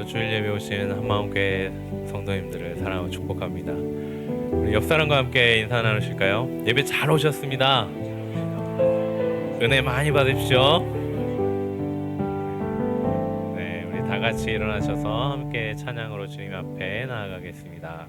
주일 예배 오신 한마음교회 성도님들을 사랑하고 축복합니다. 우리 옆 사람과 함께 인사 나누실까요? 예배 잘 오셨습니다. 은혜 많이 받으십시오. 네, 우리 다 같이 일어나셔서 함께 찬양으로 주님 앞에 나아가겠습니다.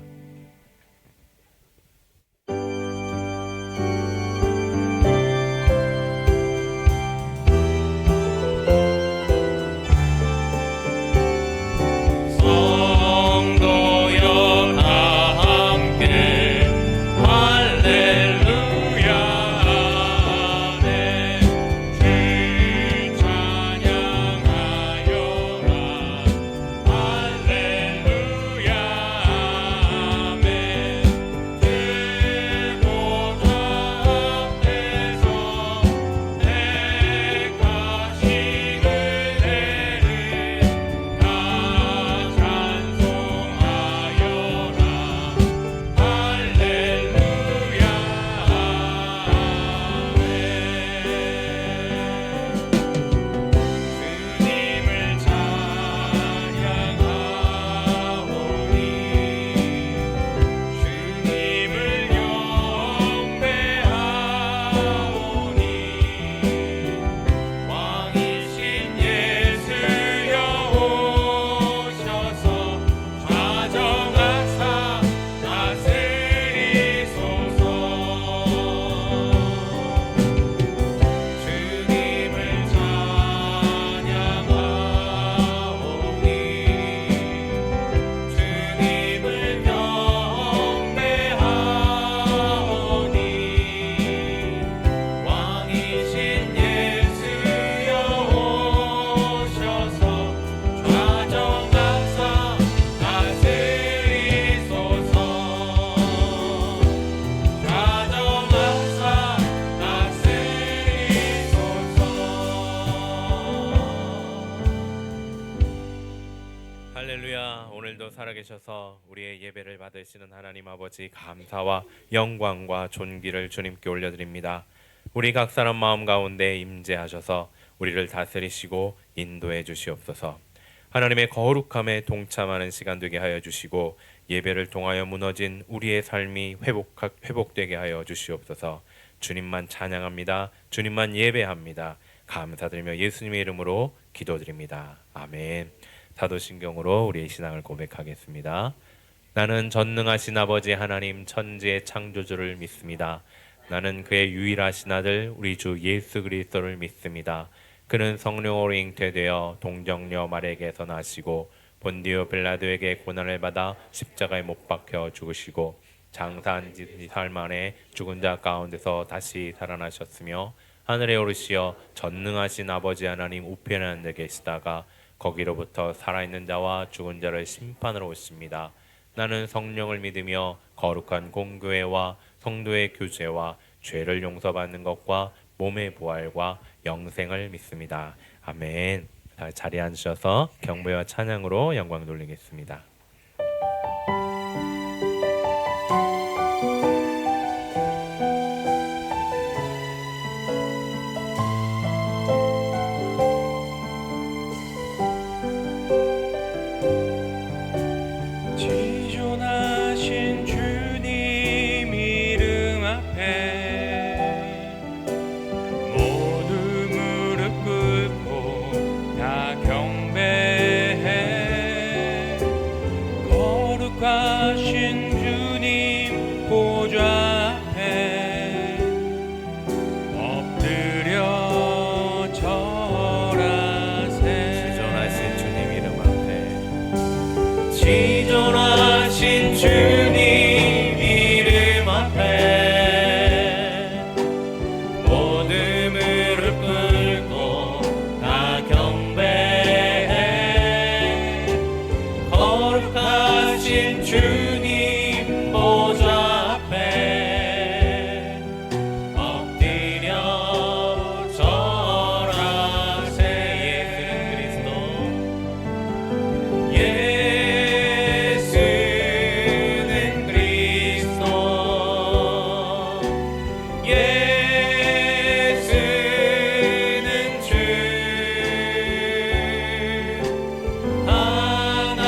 할렐루야. 오늘도 살아계셔서 우리의 예배를 받으시는 하나님 아버지, 감사와 영광과 존귀를 주님께 올려드립니다. 우리 각 사람 마음 가운데 임재하셔서 우리를 다스리시고 인도해 주시옵소서. 하나님의 거룩함에 동참하는 시간 되게 하여 주시고 예배를 통하여 무너진 우리의 삶이 회복되게 하여 주시옵소서. 주님만 찬양합니다. 주님만 예배합니다. 감사드리며 예수님의 이름으로 기도드립니다. 아멘. 사도신경으로 우리의 신앙을 고백하겠습니다. 나는 전능하신 아버지 하나님 천지의 창조주를 믿습니다. 나는 그의 유일하신 아들 우리 주 예수 그리스도를 믿습니다. 그는 성령으로 잉태되어 동정녀 마리아에게서 나시고 본디오 빌라도에게 고난을 받아 십자가에 못 박혀 죽으시고 장사한 지 사흘 만에 죽은 자 가운데서 다시 살아나셨으며 하늘에 오르시어 전능하신 아버지 하나님 우편에 앉아 계시다가 거기로부터 살아있는 자와 죽은 자를 심판으로 오십니다. 나는 성령을 믿으며 거룩한 공교회와 성도의 교제와 죄를 용서받는 것과 몸의 부활과 영생을 믿습니다. 아멘. 자리에 앉으셔서 경배와 찬양으로 영광 돌리겠습니다. 지존하신 주님 이름 앞에 모두 무릎 꿇고 다 경배해. 거룩하신 주님 보좌 앞에 엎드려 절하세. 예수는 그리스도 예수는 주 하나님의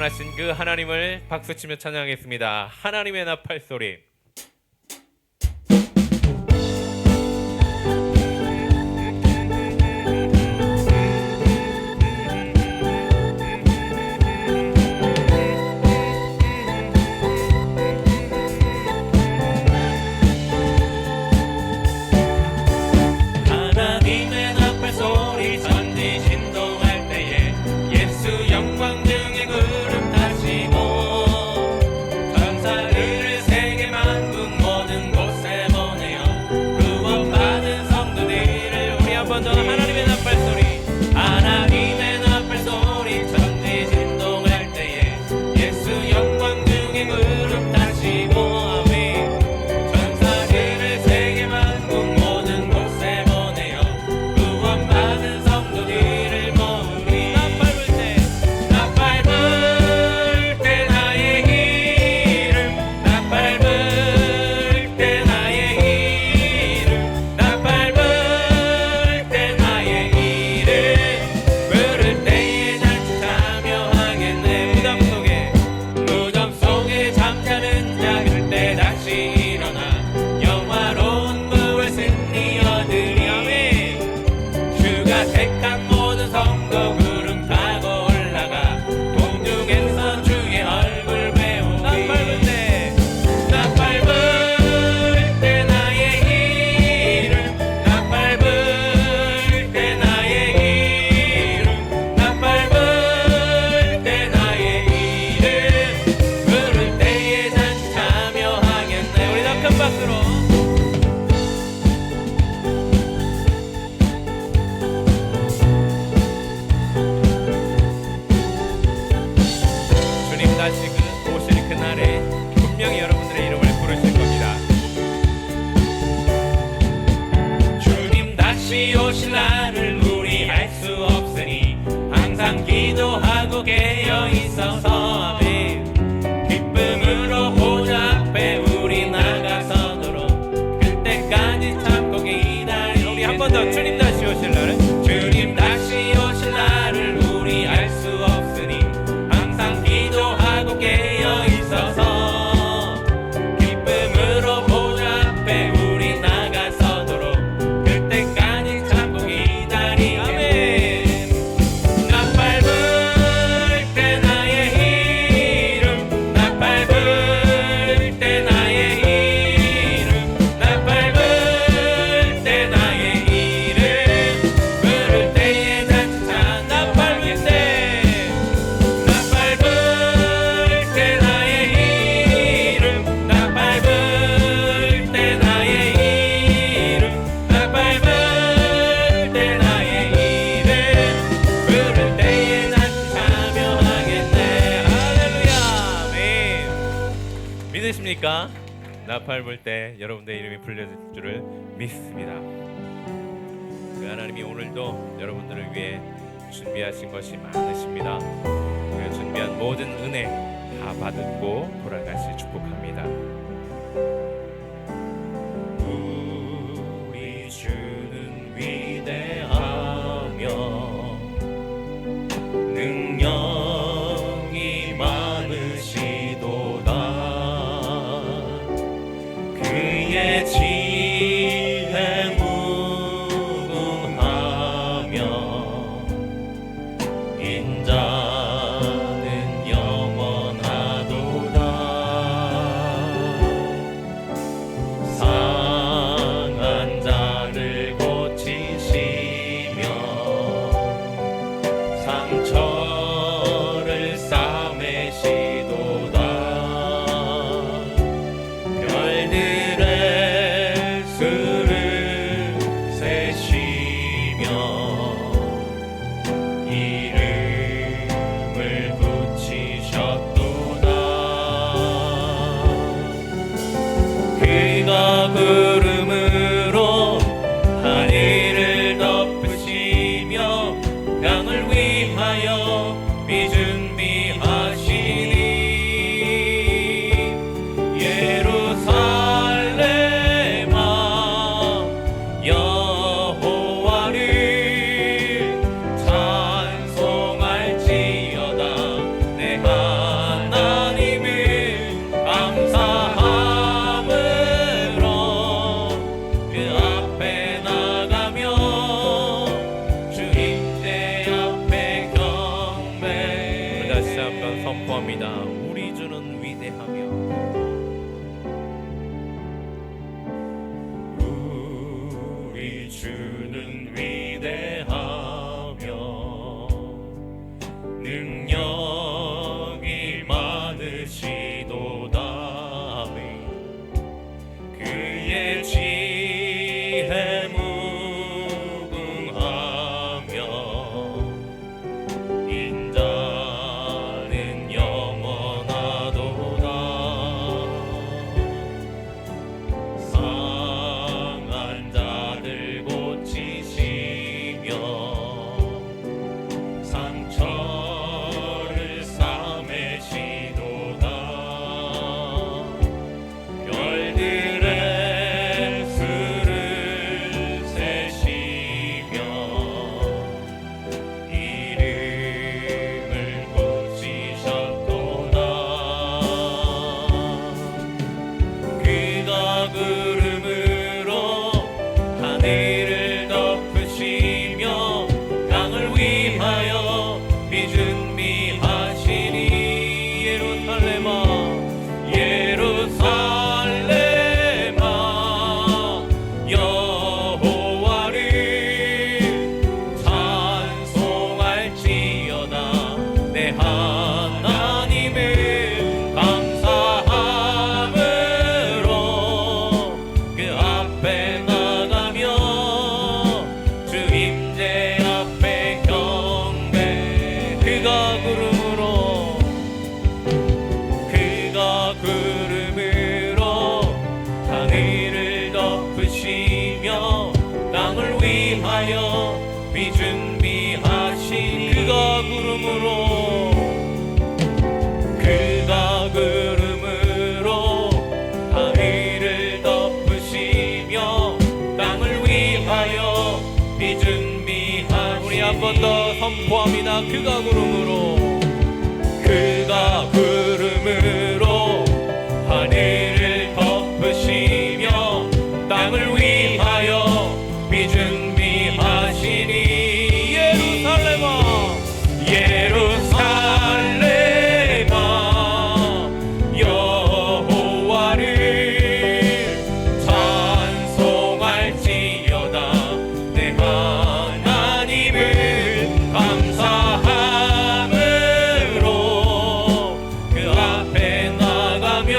나타나신 그 하나님을 박수치며 찬양하겠습니다. 하나님의 나팔 소리. 하나님의 나팔 소리 전지 진동할 때에 예수 영광 중에 구름 타시고 전사들을 세계 만국 모든 곳에 보내어 구원받은 성도들을 우리 한 번 더 하나님의 나팔 소리 하나님의 나팔 소리 전지 진동할 때에 예수 영광 중에 구름 타시고 아멘 전사들을 세계 만국 모든 곳에 보내어 구원받은 성도들을 모으리 나팔 불 때 나의 이름 나팔 불 때 나의 이름 나팔 불 때 나의 이름 부를 때에 잔치 참여하겠네 무덤 속에 잠자는 자 그때 다시 일어나 영화로운 부활 승리 얻으리 아멘 주가 택한 모든 성도 구름 타고 올라가 공중에서 주의 얼굴 배우리 나팔 불 때 나의 이름 나팔 불 때 나의 이름 나팔 불 때 나의 이름 부를 때에 잔치 참여하겠네 우리 더 큰 박수로 주님 다시 오실 그날에 분명히 여러분들의 이름을 부르실 겁니다. 주님 다시 오실 날을 우리 알 수 없으니 항상 기도하고 깨어 있어서 아멘 기쁨으로 보좌 앞에 우리 나가서도록 그때까지 참고 기다리겠네 우리 한 번 더 주님 다시 오실 날은 주님 다시 오실 날을 우리 알 수 없으니 항상 기도하고 깨어 있어서 기쁨으로 보좌 앞에 우리 나가서도록 그때까지 참고 기다리겠네 나팔 불 때 나의 이름 나팔 불 때 나의 이름 나팔 불 때 나의 이름 부를 때에 잔치 나팔 불 때 나팔 불 때 나의 이름 나팔 불 때 나의 이름 나팔 불 때 나의 이름 부를 때에 잔치 참여하겠네 할렐루야 아멘. 믿으십니까? 나팔 불 때 여러분들의 이름이 불려질 줄을 믿습니다. 그 하나님이 오늘도 여러분들을 위해 준비하신 것이 많으십니다. 그 준비한 모든 은혜 다 받고 돌아가시 축복합니다. 우리 주는 위대하며 능력이 많으시도다 그의 지혜 무궁하며 인자는 영원하도다 상한 자를 고치시며 상처를 싸매시도다 별들의 수를 세시며 이름을 붙이셨도다 그가 구름으로 하늘을 덮으시며 땅을 위하여 비 준비하시니 예루살렘아 여호와를 위하여 비준비하신 그가 구름으로 하늘을 덮으시며 땅을 위하여 비준비하신 우리 한 번 더 선포합니다. 그가 구름으로 하늘을 덮으시며 땅을 위하여 비준비하시니 예루살렘아 여호와를 찬송할지어다 내 하나님을 감사함으로 그 앞에 나가며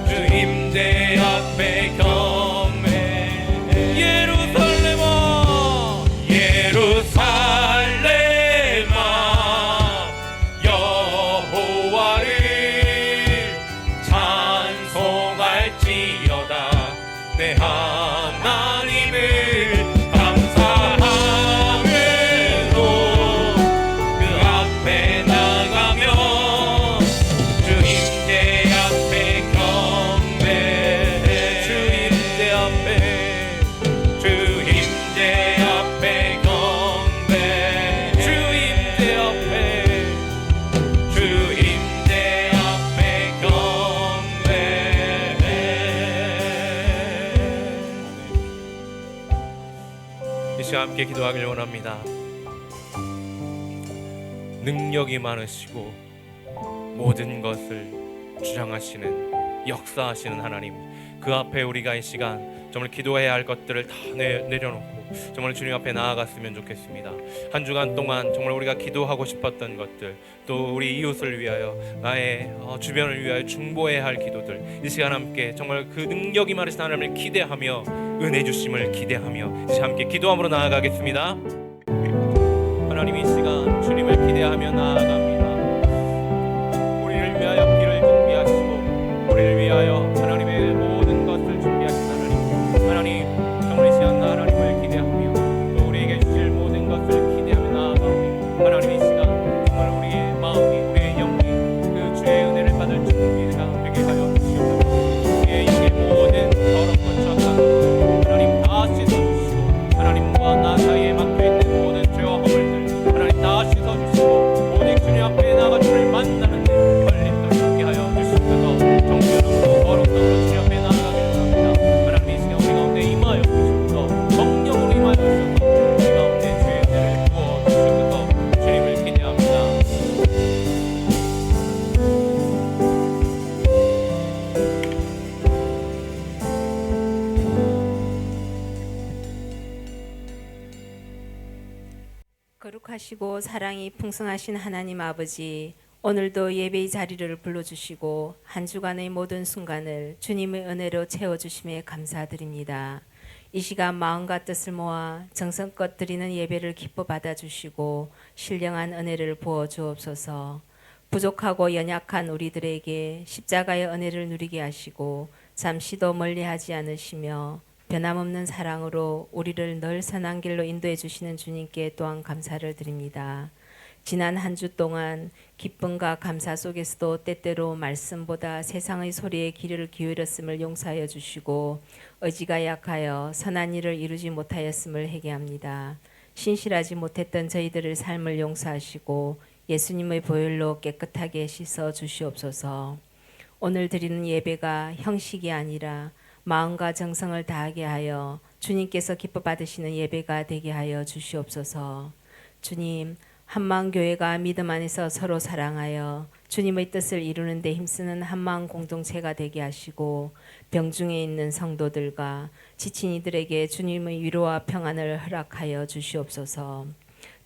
주 임재 앞에 경배해 예루살렘아 여호와를 찬송할지어다 내 하나님을 감사함으로 그 앞에 나가며 주 임재 앞에 경배해 주 임재 앞에 경배해 주 임재 앞에 경배해 이 시간 함께 기도하길 원합니다. 능력이 많으시고 모든 것을 주장하시는 역사하시는 하나님, 그 앞에 우리가 이 시간 정말 기도해야 할 것들을 다 내려놓고 정말 주님 앞에 나아갔으면 좋겠습니다. 한 주간 동안 정말 우리가 기도하고 싶었던 것들, 또 우리 이웃을 위하여, 나의 주변을 위하여 중보해야 할 기도들, 이 시간 함께 정말 그 능력이 많으신 하나님을 기대하며 은혜 주심을 기대하며 이제 함께 기도함으로 나아가겠습니다. 하나님, 이 시간 주님을 기대하며 나아갑니다. 우리를 위하여 길을 준비하시고 우리를 위하여 하나님의 모든 것을 준비하신 하나님, 정말 이 시간 하나님을 기대하며 또 우리에게 주실 모든 것을 기대하며 나아가오니 하나님, 이 시간 정말 우리의 마음이, 우리의 영이 그 주의 은혜를 받을 준비가 되게 하여 주시옵소서. 우리의 영의 모든 더럽고 추악한 것들 하나님 다 씻어주시고, 하나님과 나 사이에 막혀있는 모든 죄와 허물들 하나님 다 씻어주시고, 오직 주님 앞에 나가 주를 만나는 데 걸림도 있게 하여 주시옵소서. 정결함으로 거룩함으로 주님 앞에 나아가길 원합니다. 하나님, 이 시간 우리 가운데 임하여 주시옵소서. 성령으로 임하여 주셔서 우리 가운데 주의 은혜를 부어 주시옵소서. 주님을 기대합니다. 거룩하시고 사랑이 풍성하신 하나님 아버지, 오늘도 예배의 자리를 불러주시고 한 주간의 모든 순간을 주님의 은혜로 채워주심에 감사드립니다. 이 시간 마음과 뜻을 모아 정성껏 드리는 예배를 기뻐 받아주시고 신령한 은혜를 부어주옵소서. 부족하고 연약한 우리들에게 십자가의 은혜를 누리게 하시고 잠시도 멀리하지 않으시며 변함없는 사랑으로 우리를 늘 선한 길로 인도해 주시는 주님께 또한 감사를 드립니다. 지난 한 주 동안 기쁨과 감사 속에서도 때때로 말씀보다 세상의 소리에 귀를 기울였음을 용서하여 주시고 의지가 약하여 선한 일을 이루지 못하였음을 회개합니다. 신실하지 못했던 저희들의 삶을 용서하시고 예수님의 보혈로 깨끗하게 씻어 주시옵소서. 오늘 드리는 예배가 형식이 아니라 마음과 정성을 다하게 하여 주님께서 기뻐 받으시는 예배가 되게 하여 주시옵소서. 주님, 한마음교회가 믿음 안에서 서로 사랑하여 주님의 뜻을 이루는 데 힘쓰는 한마음 공동체가 되게 하시고 병중에 있는 성도들과 지친 이들에게 주님의 위로와 평안을 허락하여 주시옵소서.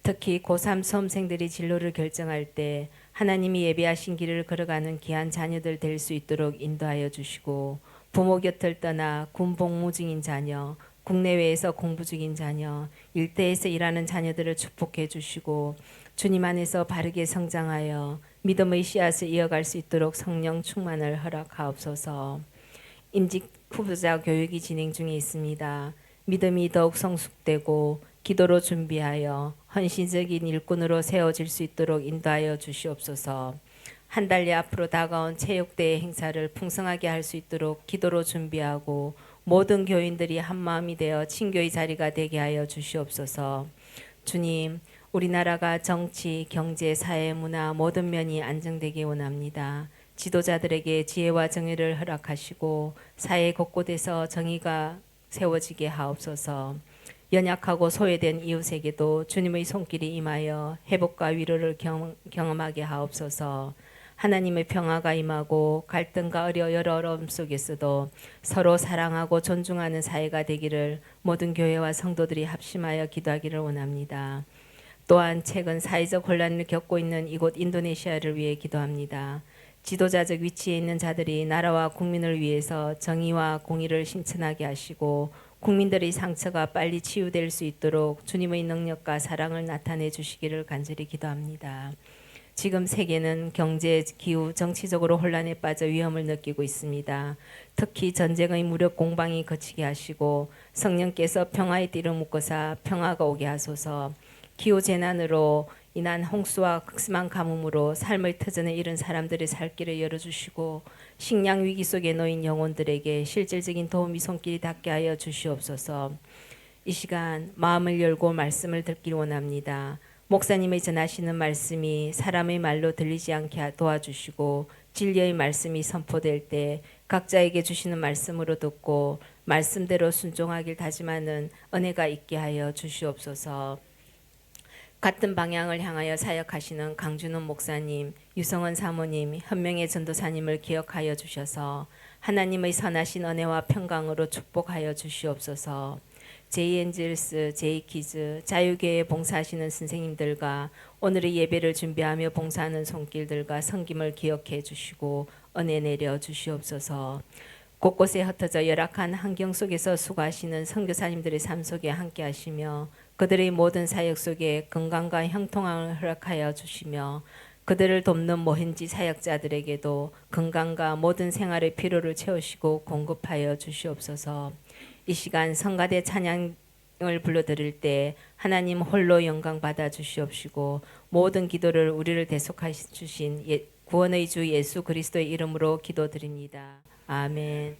특히 고3 수험생들이 진로를 결정할 때 하나님이 예비하신 길을 걸어가는 귀한 자녀들 될 수 있도록 인도하여 주시고, 부모 곁을 떠나 군 복무 중인 자녀, 국내외에서 공부 중인 자녀, 일대에서 일하는 자녀들을 축복해 주시고 주님 안에서 바르게 성장하여 믿음의 씨앗을 이어갈 수 있도록 성령 충만을 허락하옵소서. 임직 후보자 교육이 진행 중에 있습니다. 믿음이 더욱 성숙되고 기도로 준비하여 헌신적인 일꾼으로 세워질 수 있도록 인도하여 주시옵소서. 한 달여 앞으로 다가온 체육대회 행사를 풍성하게 할 수 있도록 기도로 준비하고 모든 교인들이 한마음이 되어 친교의 자리가 되게 하여 주시옵소서. 주님, 우리나라가 정치, 경제, 사회, 문화 모든 면이 안정되기 원합니다. 지도자들에게 지혜와 정의를 허락하시고 사회 곳곳에서 정의가 세워지게 하옵소서. 연약하고 소외된 이웃에게도 주님의 손길이 임하여 회복과 위로를 경험하게 하옵소서. 하나님의 평화가 임하고 갈등과 여러 어려움 속에서도 서로 사랑하고 존중하는 사회가 되기를 모든 교회와 성도들이 합심하여 기도하기를 원합니다. 또한 최근 사회적 혼란을 겪고 있는 이곳 인도네시아를 위해 기도합니다. 지도자적 위치에 있는 자들이 나라와 국민을 위해서 정의와 공의를 실천하게 하시고 국민들의 상처가 빨리 치유될 수 있도록 주님의 능력과 사랑을 나타내 주시기를 간절히 기도합니다. 지금 세계는 경제, 기후, 정치적으로 혼란에 빠져 위험을 느끼고 있습니다. 특히 전쟁의 무력 공방이 거치게 하시고 성령께서 평화의 띠를 묶어사 평화가 오게 하소서. 기후 재난으로 인한 홍수와 극심한 가뭄으로 삶의 터전에 이른 사람들의 살 길을 열어주시고 식량 위기 속에 놓인 영혼들에게 실질적인 도움이 손길이 닿게 하여 주시옵소서. 이 시간 마음을 열고 말씀을 듣길 원합니다. 목사님의 전하시는 말씀이 사람의 말로 들리지 않게 도와주시고 진리의 말씀이 선포될 때 각자에게 주시는 말씀으로 듣고 말씀대로 순종하길 다짐하는 은혜가 있게 하여 주시옵소서. 같은 방향을 향하여 사역하시는 강준원 목사님, 유성원 사모님, 현명의 전도사님을 기억하여 주셔서 하나님의 선하신 은혜와 평강으로 축복하여 주시옵소서. 제이엔젤스, 제이키즈, 자유교회 봉사하시는 선생님들과 오늘의 예배를 준비하며 봉사하는 손길들과 섬김을 기억해 주시고 은혜 내려 주시옵소서. 곳곳에 흩어져 열악한 환경 속에서 수고하시는 선교사님들의 삶 속에 함께 하시며 그들의 모든 사역 속에 건강과 형통함을 허락하여 주시며 그들을 돕는 모현지 사역자들에게도 건강과 모든 생활의 필요를 채우시고 공급하여 주시옵소서. 이 시간 성가대 찬양을 불러드릴 때 하나님 홀로 영광 받아 주시옵시고 모든 기도를 우리를 대속하여 주신 구원의 주 예수 그리스도의 이름으로 기도드립니다. 아멘.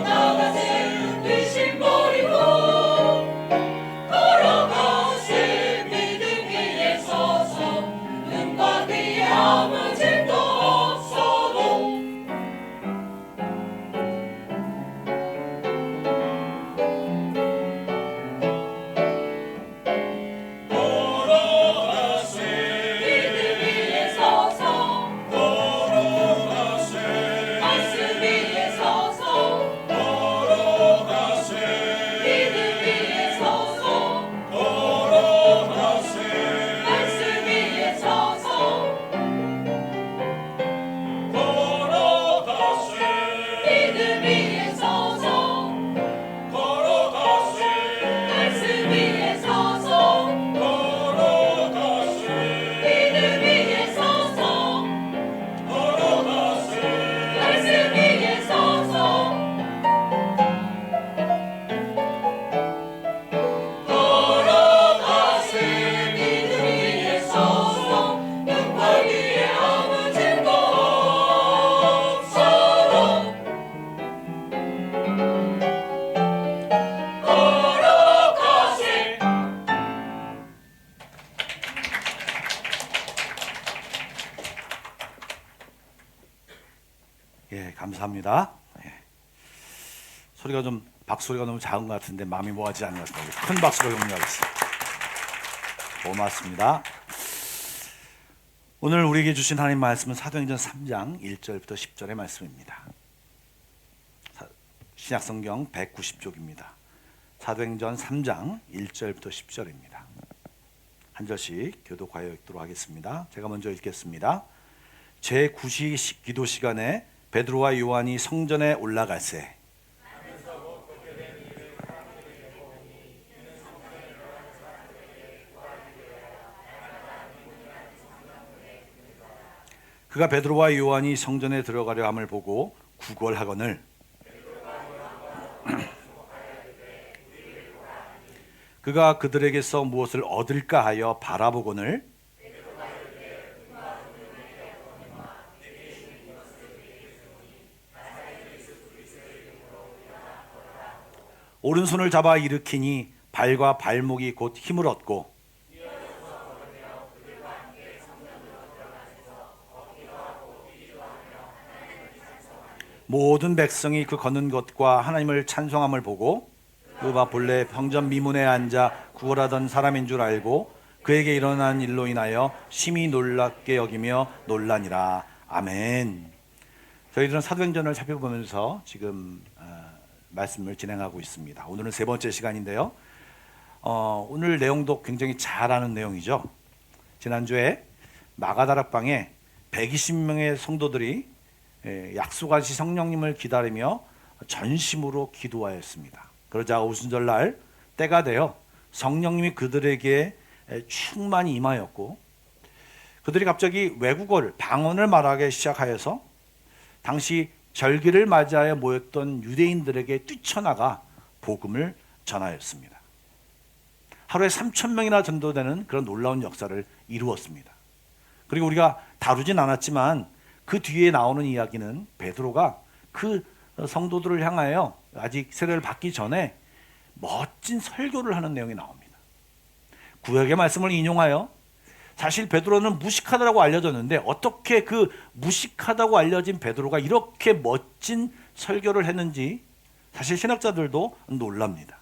나가세 감사합니다. 예. 소리가 좀 박소리가 너무 작은 것 같은데 마음이 모아지지 않는 것 같습니다. 큰 박수로 격려하겠습니다. 고맙습니다. 오늘 우리에게 주신 하나님 말씀은 사도행전 3장 1절부터 10절의 말씀입니다. 신약성경 190쪽입니다. 사도행전 3장 1절부터 10절입니다. 한 절씩 교독하여 읽도록 하겠습니다. 제가 먼저 읽겠습니다. 제9시 기도 시간에 베드로와 요한이 성전에 올라갈새 그가 베드로와 요한이 성전에 들어가려 함을 보고 구걸하거늘 그가 그들에게서 무엇을 얻을까 하여 바라보거늘 오른손을 잡아 일으키니 발과 발목이 곧 힘을 얻고 모든 백성이 그 걷는 것과 하나님을 찬송함을 보고 그가 본래 평전 미문에 앉아 구걸하던 사람인 줄 알고 그에게 일어난 일로 인하여 심히 놀랍게 여기며 놀라니라. 아멘. 저희들은 사도행전을 살펴보면서 지금 말씀을 진행하고 있습니다. 오늘은 세 번째 시간인데요. 오늘 내용도 굉장히 잘 아는 내용이죠. 지난주에 마가다락방에 120명의 성도들이 약속하신 성령님을 기다리며 전심으로 기도하였습니다. 그러자 오순절날 때가 되어 성령님이 그들에게 충만히 임하였고 그들이 갑자기 외국어를 방언을 말하기 시작하여서 당시 절기를 맞이하여 모였던 유대인들에게 뛰쳐나가 복음을 전하였습니다. 하루에 3,000명이나 전도되는 그런 놀라운 역사를 이루었습니다. 그리고 우리가 다루진 않았지만 그 뒤에 나오는 이야기는 베드로가 그 성도들을 향하여 아직 세례를 받기 전에 멋진 설교를 하는 내용이 나옵니다. 구약의 말씀을 인용하여 사실 베드로는 무식하다고 알려졌는데 어떻게 그 무식하다고 알려진 베드로가 이렇게 멋진 설교를 했는지 사실 신학자들도 놀랍니다.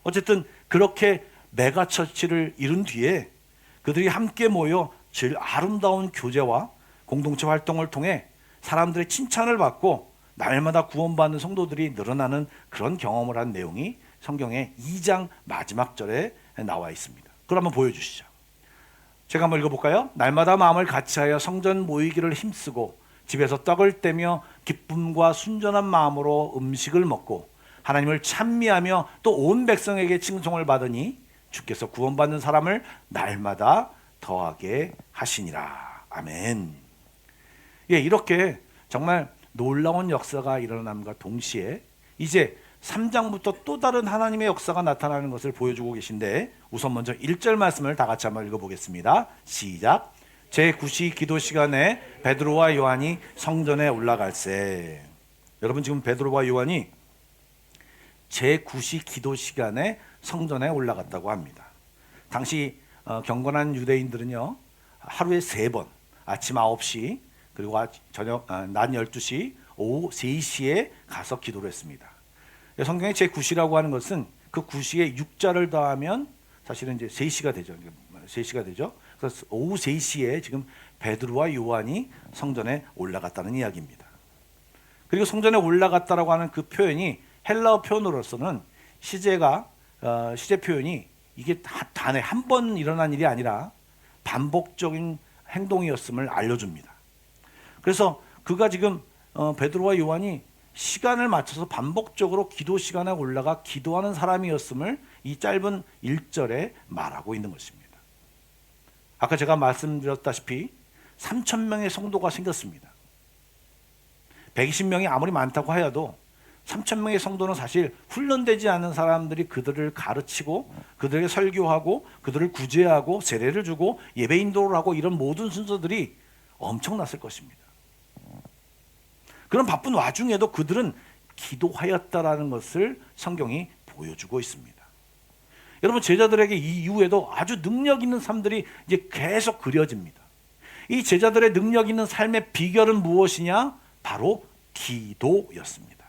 어쨌든 그렇게 메가처치를 이룬 뒤에 그들이 함께 모여 제일 아름다운 교제와 공동체 활동을 통해 사람들의 칭찬을 받고 날마다 구원받는 성도들이 늘어나는 그런 경험을 한 내용이 성경의 2장 마지막 절에 나와 있습니다. 그걸 한번 보여주시죠. 제가 한번 읽어볼까요? 날마다 마음을 같이하여 성전 모이기를 힘쓰고 집에서 떡을 떼며 기쁨과 순전한 마음으로 음식을 먹고 하나님을 찬미하며 또 온 백성에게 칭송을 받으니 주께서 구원받는 사람을 날마다 더하게 하시니라. 아멘. 예, 이렇게 정말 놀라운 역사가 일어남과 동시에 이제 3장부터 또 다른 하나님의 역사가 나타나는 것을 보여주고 계신데 우선 먼저 1절 말씀을 다 같이 한번 읽어보겠습니다. 시작. 제9시 기도 시간에 베드로와 요한이 성전에 올라갈새. 여러분 지금 베드로와 요한이 제9시 기도 시간에 성전에 올라갔다고 합니다. 당시 경건한 유대인들은요 하루에 3번 아침 9시 그리고 저녁 낮 12시 오후 3시에 가서 기도를 했습니다. 성경의 제9시라고 하는 것은 그 9시에 6자를 더하면 사실은 이제 3시가 되죠. 3시가 되죠. 그래서 오후 3시에 지금 베드로와 요한이 성전에 올라갔다는 이야기입니다. 그리고 성전에 올라갔다라고 하는 그 표현이 헬라어 표현으로서는 시제 표현이 이게 단에 한 번 일어난 일이 아니라 반복적인 행동이었음을 알려줍니다. 그래서 그가 지금 베드로와 요한이 시간을 맞춰서 반복적으로 기도 시간에 올라가 기도하는 사람이었음을 이 짧은 1절에 말하고 있는 것입니다. 아까 제가 말씀드렸다시피 3,000명의 성도가 생겼습니다. 120명이 아무리 많다고 하여도 3,000명의 성도는 사실 훈련되지 않은 사람들이 그들을 가르치고 그들에게 설교하고 그들을 구제하고 세례를 주고 예배 인도를 하고 이런 모든 순서들이 엄청났을 것입니다. 그런 바쁜 와중에도 그들은 기도하였다라는 것을 성경이 보여주고 있습니다. 여러분 제자들에게 이 이후에도 아주 능력 있는 삶들이 이제 계속 그려집니다. 이 제자들의 능력 있는 삶의 비결은 무엇이냐? 바로 기도였습니다.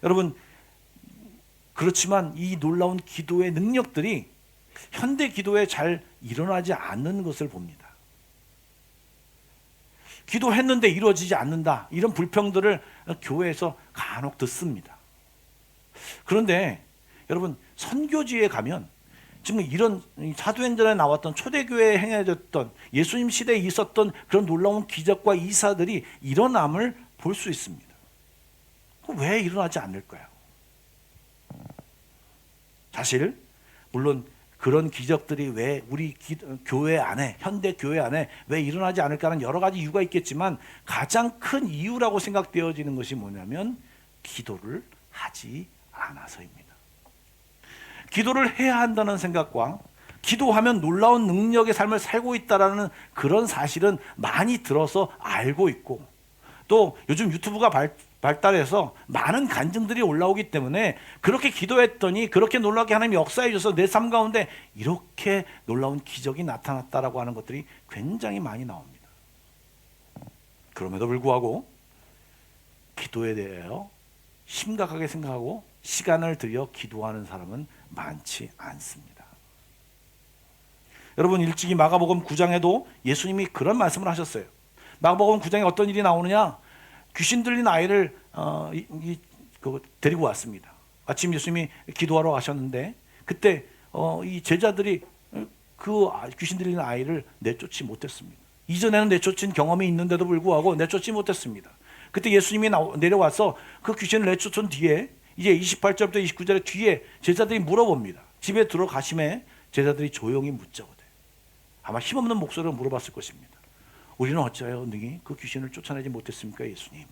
여러분, 그렇지만 이 놀라운 기도의 능력들이 현대 기도에 잘 일어나지 않는 것을 봅니다. 기도했는데 이루어지지 않는다, 이런 불평들을 교회에서 간혹 듣습니다. 그런데 여러분, 선교지에 가면 지금 이런 사도행전에 나왔던 초대교회에 행해졌던 예수님 시대에 있었던 그런 놀라운 기적과 이사들이 일어남을 볼 수 있습니다. 왜 일어나지 않을까요? 사실 물론 그런 기적들이 왜 우리 교회 안에, 현대 교회 안에 왜 일어나지 않을까는 여러 가지 이유가 있겠지만 가장 큰 이유라고 생각되어지는 것이 뭐냐면 기도를 하지 않아서입니다. 기도를 해야 한다는 생각과 기도하면 놀라운 능력의 삶을 살고 있다는 그런 사실은 많이 들어서 알고 있고, 또 요즘 유튜브가 발달해서 많은 간증들이 올라오기 때문에 그렇게 기도했더니 그렇게 놀랍게 하나님이 역사해 주셔서 내 삶 가운데 이렇게 놀라운 기적이 나타났다라고 하는 것들이 굉장히 많이 나옵니다. 그럼에도 불구하고 기도에 대하여 심각하게 생각하고 시간을 들여 기도하는 사람은 많지 않습니다. 여러분, 일찍이 마가복음 9장에도 예수님이 그런 말씀을 하셨어요. 마가복음 9장에 어떤 일이 나오느냐? 귀신 들린 아이를 데리고 왔습니다. 아침 예수님이 기도하러 가셨는데 그때 이 제자들이 그 귀신 들린 아이를 내쫓지 못했습니다. 이전에는 내쫓은 경험이 있는데도 불구하고 내쫓지 못했습니다. 그때 예수님이 내려와서 그 귀신을 내쫓은 뒤에 이제 28절부터 29절의 뒤에 제자들이 물어봅니다. 집에 들어가심에 제자들이 조용히 묻자거든. 아마 힘없는 목소리로 물어봤을 것입니다. 우리는 어찌하여 능히 그 귀신을 쫓아내지 못했습니까, 예수님?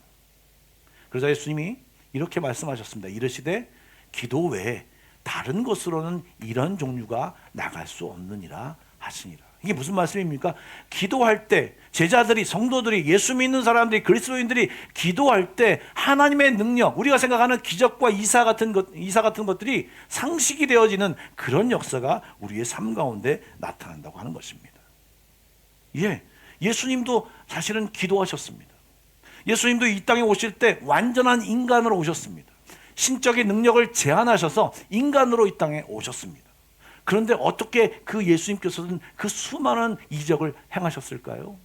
그러자 예수님이 이렇게 말씀하셨습니다. 이르시되 기도 외에 다른 것으로는 이런 종류가 나갈 수 없느니라 하시니라. 이게 무슨 말씀입니까? 기도할 때 제자들이, 성도들이, 예수 믿는 사람들이, 그리스도인들이 기도할 때 하나님의 능력, 우리가 생각하는 기적과 이사 같은 것들이 상식이 되어지는 그런 역사가 우리의 삶 가운데 나타난다고 하는 것입니다. 예수님도 사실은 기도하셨습니다. 예수님도 이 땅에 오실 때 완전한 인간으로 오셨습니다. 신적인 능력을 제한하셔서 인간으로 이 땅에 오셨습니다. 그런데 어떻게 그 예수님께서는 그 수많은 이적을 행하셨을까요?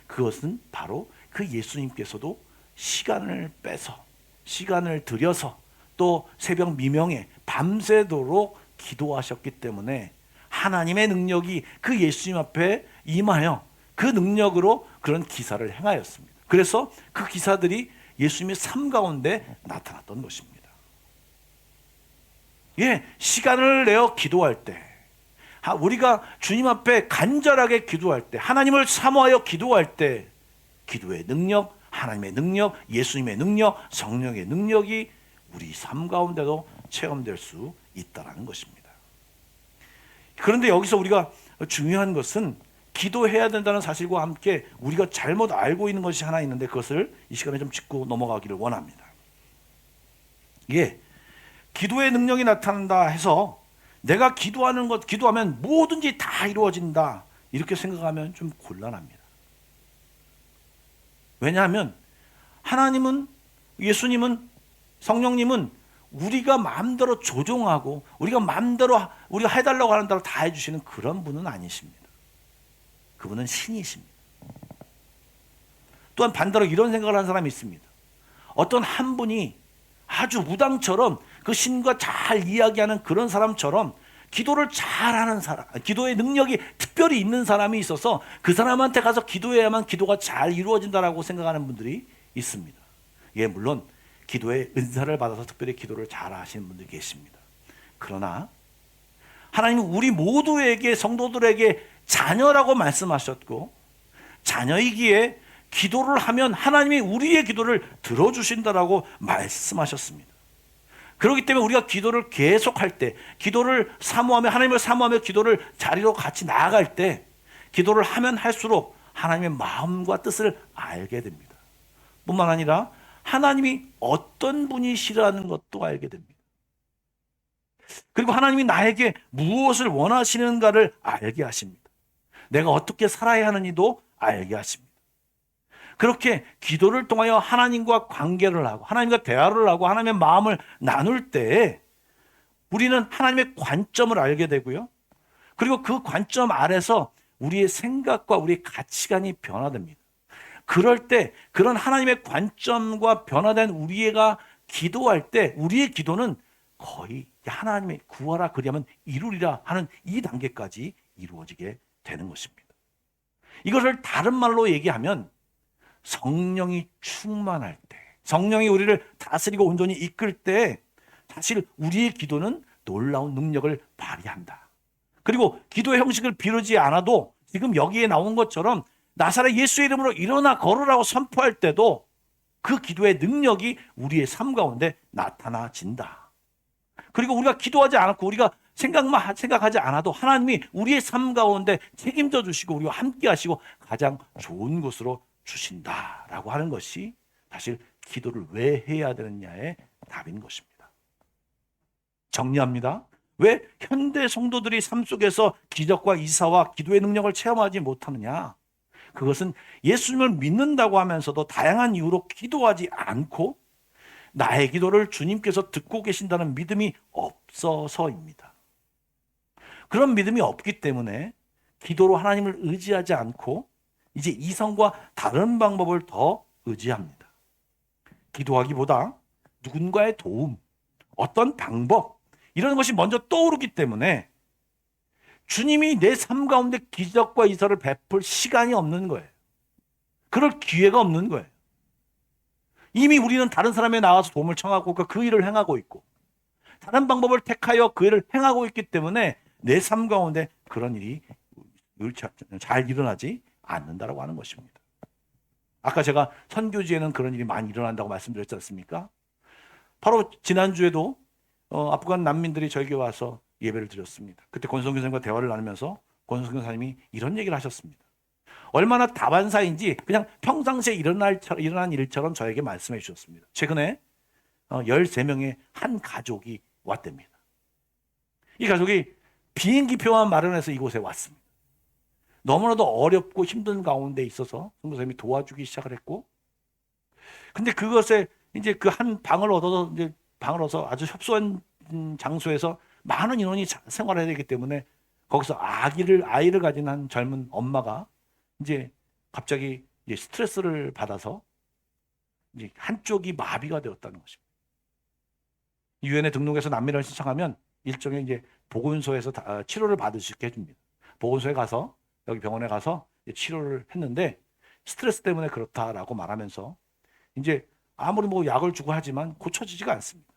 그것은 바로 그 예수님께서도 시간을 빼서, 시간을 들여서, 또 새벽 미명에 밤새도록 기도하셨기 때문에 하나님의 능력이 그 예수님 앞에 임하여 그 능력으로 그런 기사를 행하였습니다. 그래서 그 기사들이 예수님의 삶 가운데 나타났던 것입니다. 시간을 내어 기도할 때, 우리가 주님 앞에 간절하게 기도할 때, 하나님을 사모하여 기도할 때, 기도의 능력, 하나님의 능력, 예수님의 능력, 성령의 능력이 우리 삶 가운데도 체험될 수 있다는 것입니다. 그런데 여기서 우리가 중요한 것은 기도해야 된다는 사실과 함께 우리가 잘못 알고 있는 것이 하나 있는데 그것을 이 시간에 좀 짚고 넘어가기를 원합니다. 기도의 능력이 나타난다 해서 내가 기도하면 뭐든지 다 이루어진다, 이렇게 생각하면 좀 곤란합니다. 왜냐하면 하나님은, 예수님은, 성령님은 우리가 마음대로 조종하고 우리가 해달라고 하는 대로 다 해주시는 그런 분은 아니십니다. 그분은 신이십니다. 또한 반대로 이런 생각을 하는 사람이 있습니다. 어떤 한 분이 아주 무당처럼 그 신과 잘 이야기하는 그런 사람처럼 기도를 잘하는 사람, 기도의 능력이 특별히 있는 사람이 있어서 그 사람한테 가서 기도해야만 기도가 잘 이루어진다라고 생각하는 분들이 있습니다. 물론 기도의 은사를 받아서 특별히 기도를 잘 하시는 분들이 계십니다. 그러나 하나님은 우리 모두에게, 성도들에게 자녀라고 말씀하셨고, 자녀이기에 기도를 하면 하나님이 우리의 기도를 들어주신다라고 말씀하셨습니다. 그렇기 때문에 우리가 기도를 계속할 때, 기도를 사모하며, 하나님을 사모하며 기도를 자리로 같이 나아갈 때, 기도를 하면 할수록 하나님의 마음과 뜻을 알게 됩니다. 뿐만 아니라 하나님이 어떤 분이시라는 것도 알게 됩니다. 그리고 하나님이 나에게 무엇을 원하시는가를 알게 하십니다. 내가 어떻게 살아야 하느니도 알게 하십니다. 그렇게 기도를 통하여 하나님과 관계를 하고 하나님과 대화를 하고 하나님의 마음을 나눌 때 우리는 하나님의 관점을 알게 되고요. 그리고 그 관점 아래서 우리의 생각과 우리의 가치관이 변화됩니다. 그럴 때 그런 하나님의 관점과 변화된 우리가 기도할 때 우리의 기도는 거의 하나님의 구하라 그리하면 이루리라 하는 이 단계까지 이루어지게 되는 것입니다. 이것을 다른 말로 얘기하면 성령이 충만할 때, 성령이 우리를 다스리고 온전히 이끌 때 사실 우리의 기도는 놀라운 능력을 발휘한다. 그리고 기도의 형식을 비르지 않아도 지금 여기에 나온 것처럼 나사렛 예수의 이름으로 일어나 걸으라고 선포할 때도 그 기도의 능력이 우리의 삶 가운데 나타나진다. 그리고 우리가 기도하지 않고 우리가 생각하지 않아도 하나님이 우리의 삶 가운데 책임져 주시고 우리와 함께 하시고 가장 좋은 곳으로 주신다라고 하는 것이 사실 기도를 왜 해야 되느냐의 답인 것입니다. 정리합니다. 왜 현대 성도들이 삶 속에서 기적과 이사와 기도의 능력을 체험하지 못하느냐? 그것은 예수님을 믿는다고 하면서도 다양한 이유로 기도하지 않고 나의 기도를 주님께서 듣고 계신다는 믿음이 없어서입니다. 그런 믿음이 없기 때문에 기도로 하나님을 의지하지 않고 이제 이성과 다른 방법을 더 의지합니다. 기도하기보다 누군가의 도움, 어떤 방법 이런 것이 먼저 떠오르기 때문에 주님이 내 삶 가운데 기적과 이사를 베풀 시간이 없는 거예요. 그럴 기회가 없는 거예요. 이미 우리는 다른 사람에 나가서 도움을 청하고 그 일을 행하고 있고 다른 방법을 택하여 그 일을 행하고 있기 때문에 내 삶 가운데 그런 일이 잘 일어나지 않는다라고 하는 것입니다. 아까 제가 선교지에는 그런 일이 많이 일어난다고 말씀드렸지 않습니까? 바로 지난주에도 아프간 난민들이 저에게 와서 예배를 드렸습니다. 그때 권성규 선생님과 대화를 나누면서 권성규 선생님이 이런 얘기를 하셨습니다. 얼마나 다반사인지 그냥 평상시에 일어난 일처럼 저에게 말씀해 주셨습니다. 최근에 13명의 한 가족이 왔답니다. 이 가족이 비행기표만 마련해서 이곳에 왔습니다. 너무나도 어렵고 힘든 가운데 있어서 선생님이 도와주기 시작을 했고, 근데 그것에 이제 그 한 방을 얻어서 이제 방을 얻어서 아주 협소한 장소에서 많은 인원이 생활해야 되기 때문에 거기서 아이를 가진 한 젊은 엄마가 이제 갑자기 이제 스트레스를 받아서 이제 한쪽이 마비가 되었다는 것입니다. 유엔에 등록해서 난민을 신청하면 일종의 이제 보건소에서 치료를 받을 수 있게 해줍니다. 보건소에 가서 여기 병원에 가서 치료를 했는데 스트레스 때문에 그렇다라고 말하면서 이제 아무리 뭐 약을 주고 하지만 고쳐지지가 않습니다.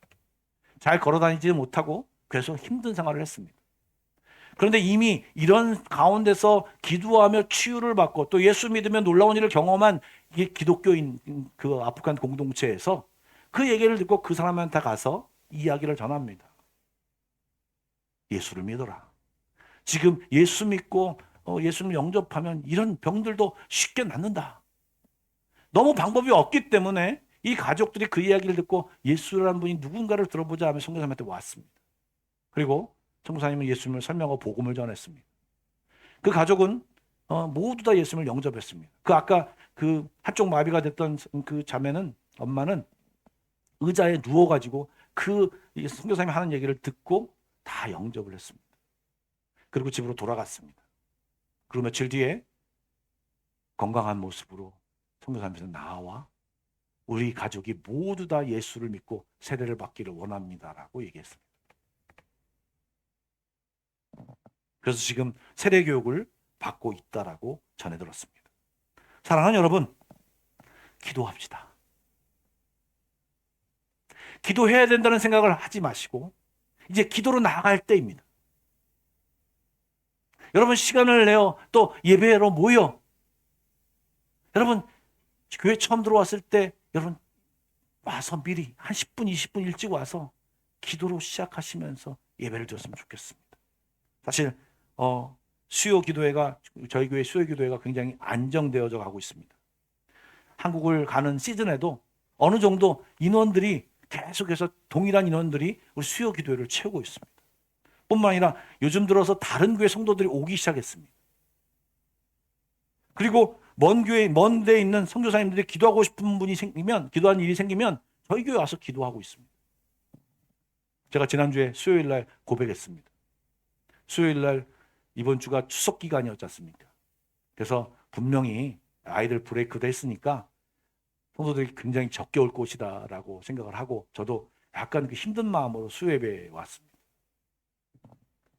잘 걸어다니지 못하고 계속 힘든 생활을 했습니다. 그런데 이미 이런 가운데서 기도하며 치유를 받고 또 예수 믿으며 놀라운 일을 경험한 이 기독교인 그 아프간 공동체에서 그 얘기를 듣고 그 사람한테 가서 이야기를 전합니다. 예수를 믿어라. 지금 예수 믿고 예수를 영접하면 이런 병들도 쉽게 낫는다. 너무 방법이 없기 때문에 이 가족들이 그 이야기를 듣고 예수라는 분이 누군가를 들어보자 하며 선교사님한테 왔습니다. 그리고 선교사님은 예수님을 설명하고 복음을 전했습니다. 그 가족은 모두 다 예수님을 영접했습니다. 아까 그 한쪽 마비가 됐던 그 자매는, 엄마는 의자에 누워가지고 그 선교사님이 하는 얘기를 듣고 다 영접을 했습니다. 그리고 집으로 돌아갔습니다. 그리고 며칠 뒤에 건강한 모습으로 선교사님께서 나와 우리 가족이 모두 다 예수를 믿고 세례를 받기를 원합니다라고 얘기했습니다. 그래서 지금 세례 교육을 받고 있다라고 전해 들었습니다. 사랑하는 여러분, 기도합시다. 기도해야 된다는 생각을 하지 마시고 이제 기도로 나아갈 때입니다. 여러분 시간을 내어 또 예배로 모여. 여러분 교회 처음 들어왔을 때 여러분 와서 미리 한 10분, 20분 일찍 와서 기도로 시작하시면서 예배를 드렸으면 좋겠습니다. 사실 수요 기도회가, 저희 교회 수요 기도회가 굉장히 안정되어져 가고 있습니다. 한국을 가는 시즌에도 어느 정도 인원들이 계속해서 동일한 인원들이 우리 수요 기도회를 채우고 있습니다. 뿐만 아니라 요즘 들어서 다른 교회 성도들이 오기 시작했습니다. 그리고 먼 교회, 먼 데에 있는 선교사님들이 기도하고 싶은 분이 생기면, 기도하는 일이 생기면 저희 교회 와서 기도하고 있습니다. 제가 지난주에 수요일 날 고백했습니다. 수요일 날 이번 주가 추석 기간이었지 않습니까? 그래서 분명히 아이들 브레이크도 했으니까 성도들이 굉장히 적게 올 것이다라고 생각을 하고 저도 약간 그 힘든 마음으로 수요예배에 왔습니다.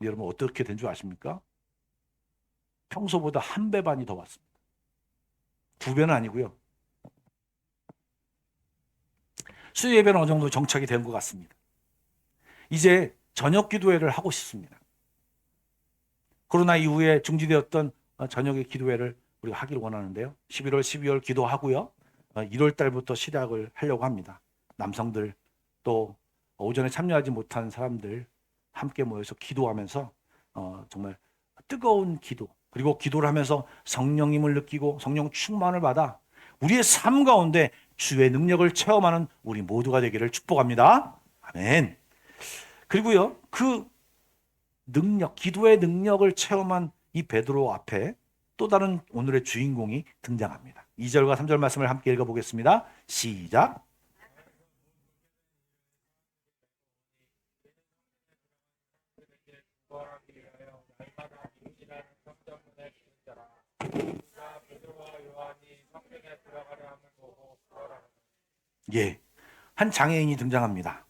여러분 어떻게 된 줄 아십니까? 평소보다 1배 반이 더 왔습니다. 2배는 아니고요. 수요예배는 어느 정도 정착이 된 것 같습니다. 이제 저녁 기도회를 하고 싶습니다. 코로나 이후에 중지되었던 저녁의 기도회를 우리가 하기를 원하는데요. 11월, 12월 기도하고요. 1월 달부터 시작을 하려고 합니다. 남성들 또 오전에 참여하지 못한 사람들 함께 모여서 기도하면서 정말 뜨거운 기도 그리고 기도를 하면서 성령님을 느끼고 성령 충만을 받아 우리의 삶 가운데 주의 능력을 체험하는 우리 모두가 되기를 축복합니다. 아멘. 그리고요, 그 능력, 기도의 능력을 체험한 이 베드로 앞에 또 다른 오늘의 주인공이 등장합니다. 2절과 3절 말씀을 함께 읽어보겠습니다. 시작. 예, 한 장애인이 등장합니다.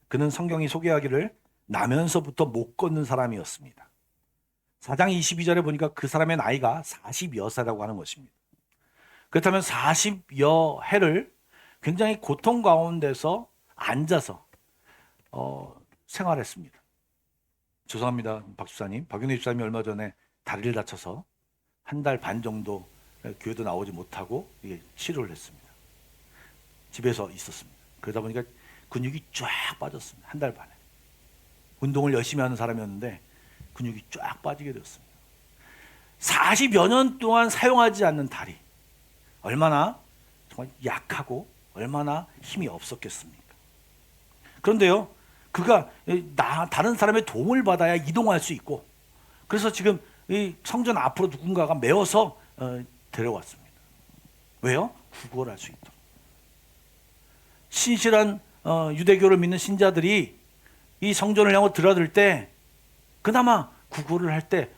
그는 성경이 소개하기를 나면서부터 못 걷는 사람이었습니다. 4장 22절에 보니까 그 사람의 나이가 40여 세라고 하는 것입니다. 그렇다면 40여 해를 굉장히 고통 가운데서 앉아서 생활했습니다. 죄송합니다, 박수사님. 박윤희 집사님이 얼마 전에 다리를 다쳐서 1달 반 정도 교회도 나오지 못하고 치료를 했습니다. 집에서 있었습니다. 그러다 보니까 근육이 쫙 빠졌습니다. 1달 반에. 운동을 열심히 하는 사람이었는데 근육이 쫙 빠지게 되었습니다. 40여 년 동안 사용하지 않는 다리. 얼마나 정말 약하고 얼마나 힘이 없었겠습니까? 그런데요, 그가 다른 사람의 도움을 받아야 이동할 수 있고 그래서 지금 이 성전 앞으로 누군가가 메워서 데려왔습니다. 왜요? 구걸할 수 있도록. 신실한 유대교를 믿는 신자들이 이 성전을 향해 들어들 때 그나마 구걸을 할 때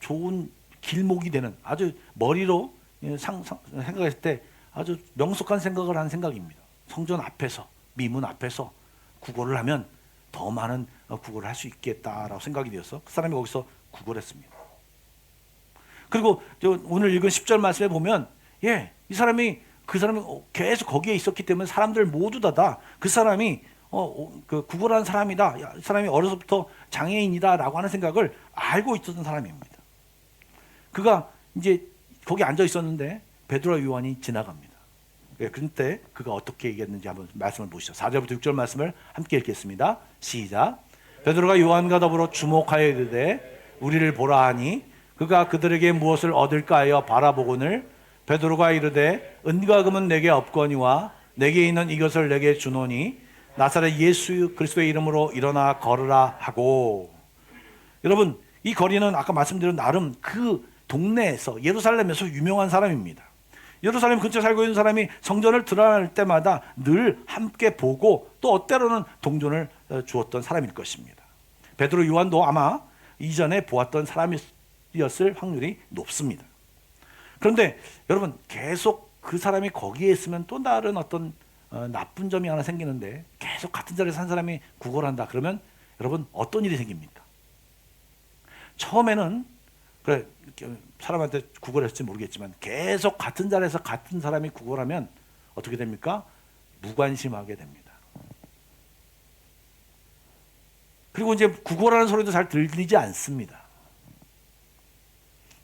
좋은 길목이 되는 아주 머리로 생각했을 때 아주 명석한 생각을 하는 생각입니다. 성전 앞에서 미문 앞에서 구걸을 하면 더 많은 구걸을 할 수 있겠다라고 생각이 되어서 그 사람이 거기서 구걸했습니다. 그리고 오늘 읽은 10절 말씀에 보면 이 사람이 그 사람이 계속 거기에 있었기 때문에 사람들 모두 다 그 사람이 그 구걸한 사람이다. 이 사람이 어려서부터 장애인이다라고 하는 생각을 알고 있었던 사람입니다. 그가 이제 거기 앉아 있었는데 베드로와 요한이 지나갑니다. 그때 그가 어떻게 얘기했는지 한번 말씀을 보시죠. 4절부터 6절 말씀을 함께 읽겠습니다. 시작. 베드로가 요한과 더불어 주목하여 이르되 우리를 보라 하니 그가 그들에게 무엇을 얻을까 하여 바라보거늘 베드로가 이르되 은과 금은 내게 없거니와 내게 있는 이것을 내게 주노니 나사렛 예수 그리스도의 이름으로 일어나 걸으라 하고. 여러분, 이 거리는 아까 말씀드린 나름 그 동네에서 예루살렘에서 유명한 사람입니다. 예루살렘 근처에 살고 있는 사람이 성전을 들어갈 때마다 늘 함께 보고 또 때로는 동전을 주었던 사람일 것입니다. 베드로 요한도 아마 이전에 보았던 사람이었을 확률이 높습니다. 그런데 여러분, 계속 그 사람이 거기에 있으면 또 다른 어떤 나쁜 점이 하나 생기는데 계속 같은 자리에 산 사람이 구걸한다 그러면 여러분 어떤 일이 생깁니까? 처음에는 그래 사람한테 구걸했을지 모르겠지만 계속 같은 자리에서 같은 사람이 구걸하면 어떻게 됩니까? 무관심하게 됩니다. 그리고 이제 구걸하는 소리도 잘 들리지 않습니다.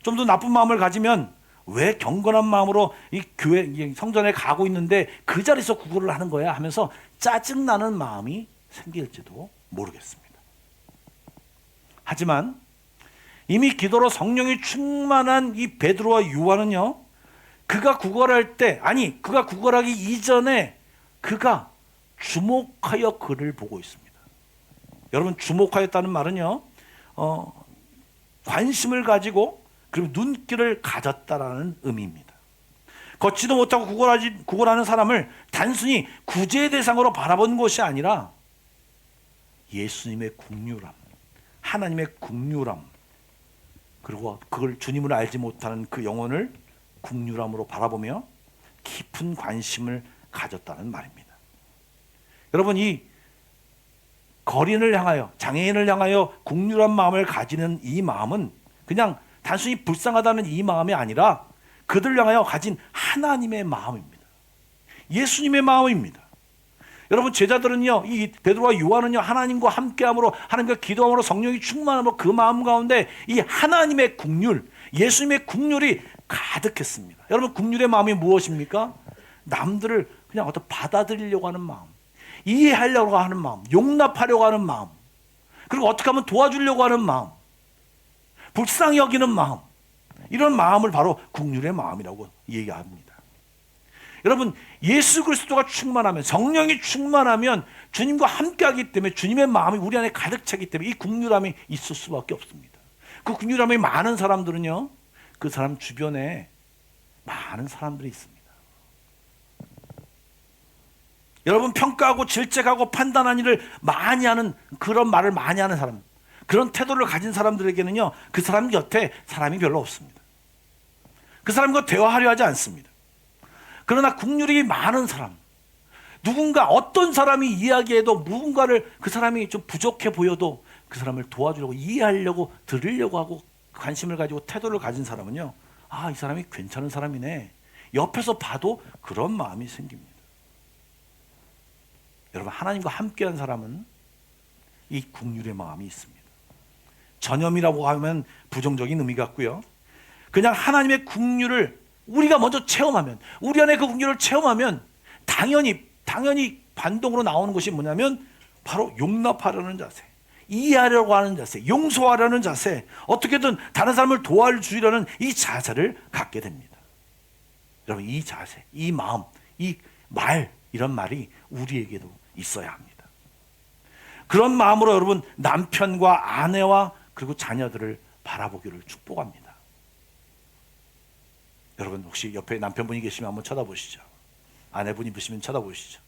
좀 더 나쁜 마음을 가지면 왜 경건한 마음으로 이 교회 성전에 가고 있는데 그 자리에서 구걸을 하는 거야 하면서 짜증나는 마음이 생길지도 모르겠습니다. 하지만 이미 기도로 성령이 충만한 이 베드로와 요한은요, 그가 구걸할 때, 아니 그가 구걸하기 이전에 그가 주목하여 그를 보고 있습니다. 여러분, 주목하였다는 말은요, 관심을 가지고 그리고 눈길을 가졌다라는 의미입니다. 걷지도 못하고 구걸하는 사람을 단순히 구제의 대상으로 바라본 것이 아니라 예수님의 국률함, 하나님의 국률함, 그리고 그걸 주님을 알지 못하는 그 영혼을 국률함으로 바라보며 깊은 관심을 가졌다는 말입니다. 여러분, 이 거린을 향하여, 장애인을 향하여 국률한 마음을 가지는 이 마음은 그냥 단순히 불쌍하다는 이 마음이 아니라 그들을 향하여 가진 하나님의 마음입니다. 예수님의 마음입니다. 여러분, 제자들은요, 이 베드로와 요한은요, 하나님과 함께함으로, 하나님과 기도함으로, 성령이 충만함으로 그 마음 가운데 이 하나님의 국률, 예수님의 국률이 가득했습니다. 여러분, 국률의 마음이 무엇입니까? 남들을 그냥 어떤 받아들이려고 하는 마음, 이해하려고 하는 마음, 용납하려고 하는 마음, 그리고 어떻게 하면 도와주려고 하는 마음, 불쌍히 여기는 마음, 이런 마음을 바로 국률의 마음이라고 얘기합니다. 여러분, 예수 그리스도가 충만하면, 성령이 충만하면 주님과 함께하기 때문에 주님의 마음이 우리 안에 가득 차기 때문에 이 국률함이 있을 수밖에 없습니다. 그 국률함이 많은 사람들은요, 그 사람 주변에 많은 사람들이 있습니다. 여러분, 평가하고 질책하고 판단하는 일을 많이 하는, 그런 말을 많이 하는 사람, 그런 태도를 가진 사람들에게는요, 그 사람 곁에 사람이 별로 없습니다. 그 사람과 대화하려 하지 않습니다. 그러나 국률이 많은 사람, 누군가 어떤 사람이 이야기해도 누군가를, 그 사람이 좀 부족해 보여도 그 사람을 도와주려고, 이해하려고, 들으려고 하고 관심을 가지고 태도를 가진 사람은요, 아, 이 사람이 괜찮은 사람이네, 옆에서 봐도 그런 마음이 생깁니다. 여러분, 하나님과 함께한 사람은 이 국률의 마음이 있습니다. 전염이라고 하면 부정적인 의미 같고요, 그냥 하나님의 국률을 우리가 먼저 체험하면, 우리 안에 그 국률을 체험하면 당연히 반동으로 나오는 것이 뭐냐면 바로 용납하려는 자세, 이해하려고 하는 자세, 용서하려는 자세, 어떻게든 다른 사람을 도와주려는 이 자세를 갖게 됩니다. 여러분, 이 자세, 이 마음, 이 말, 이런 말이 우리에게도 있어야 합니다. 그런 마음으로 여러분, 남편과 아내와 그리고 자녀들을 바라보기를 축복합니다. 여러분, 혹시 옆에 남편분이 계시면 한번 쳐다보시죠. 아내분이 계시면 쳐다보시죠.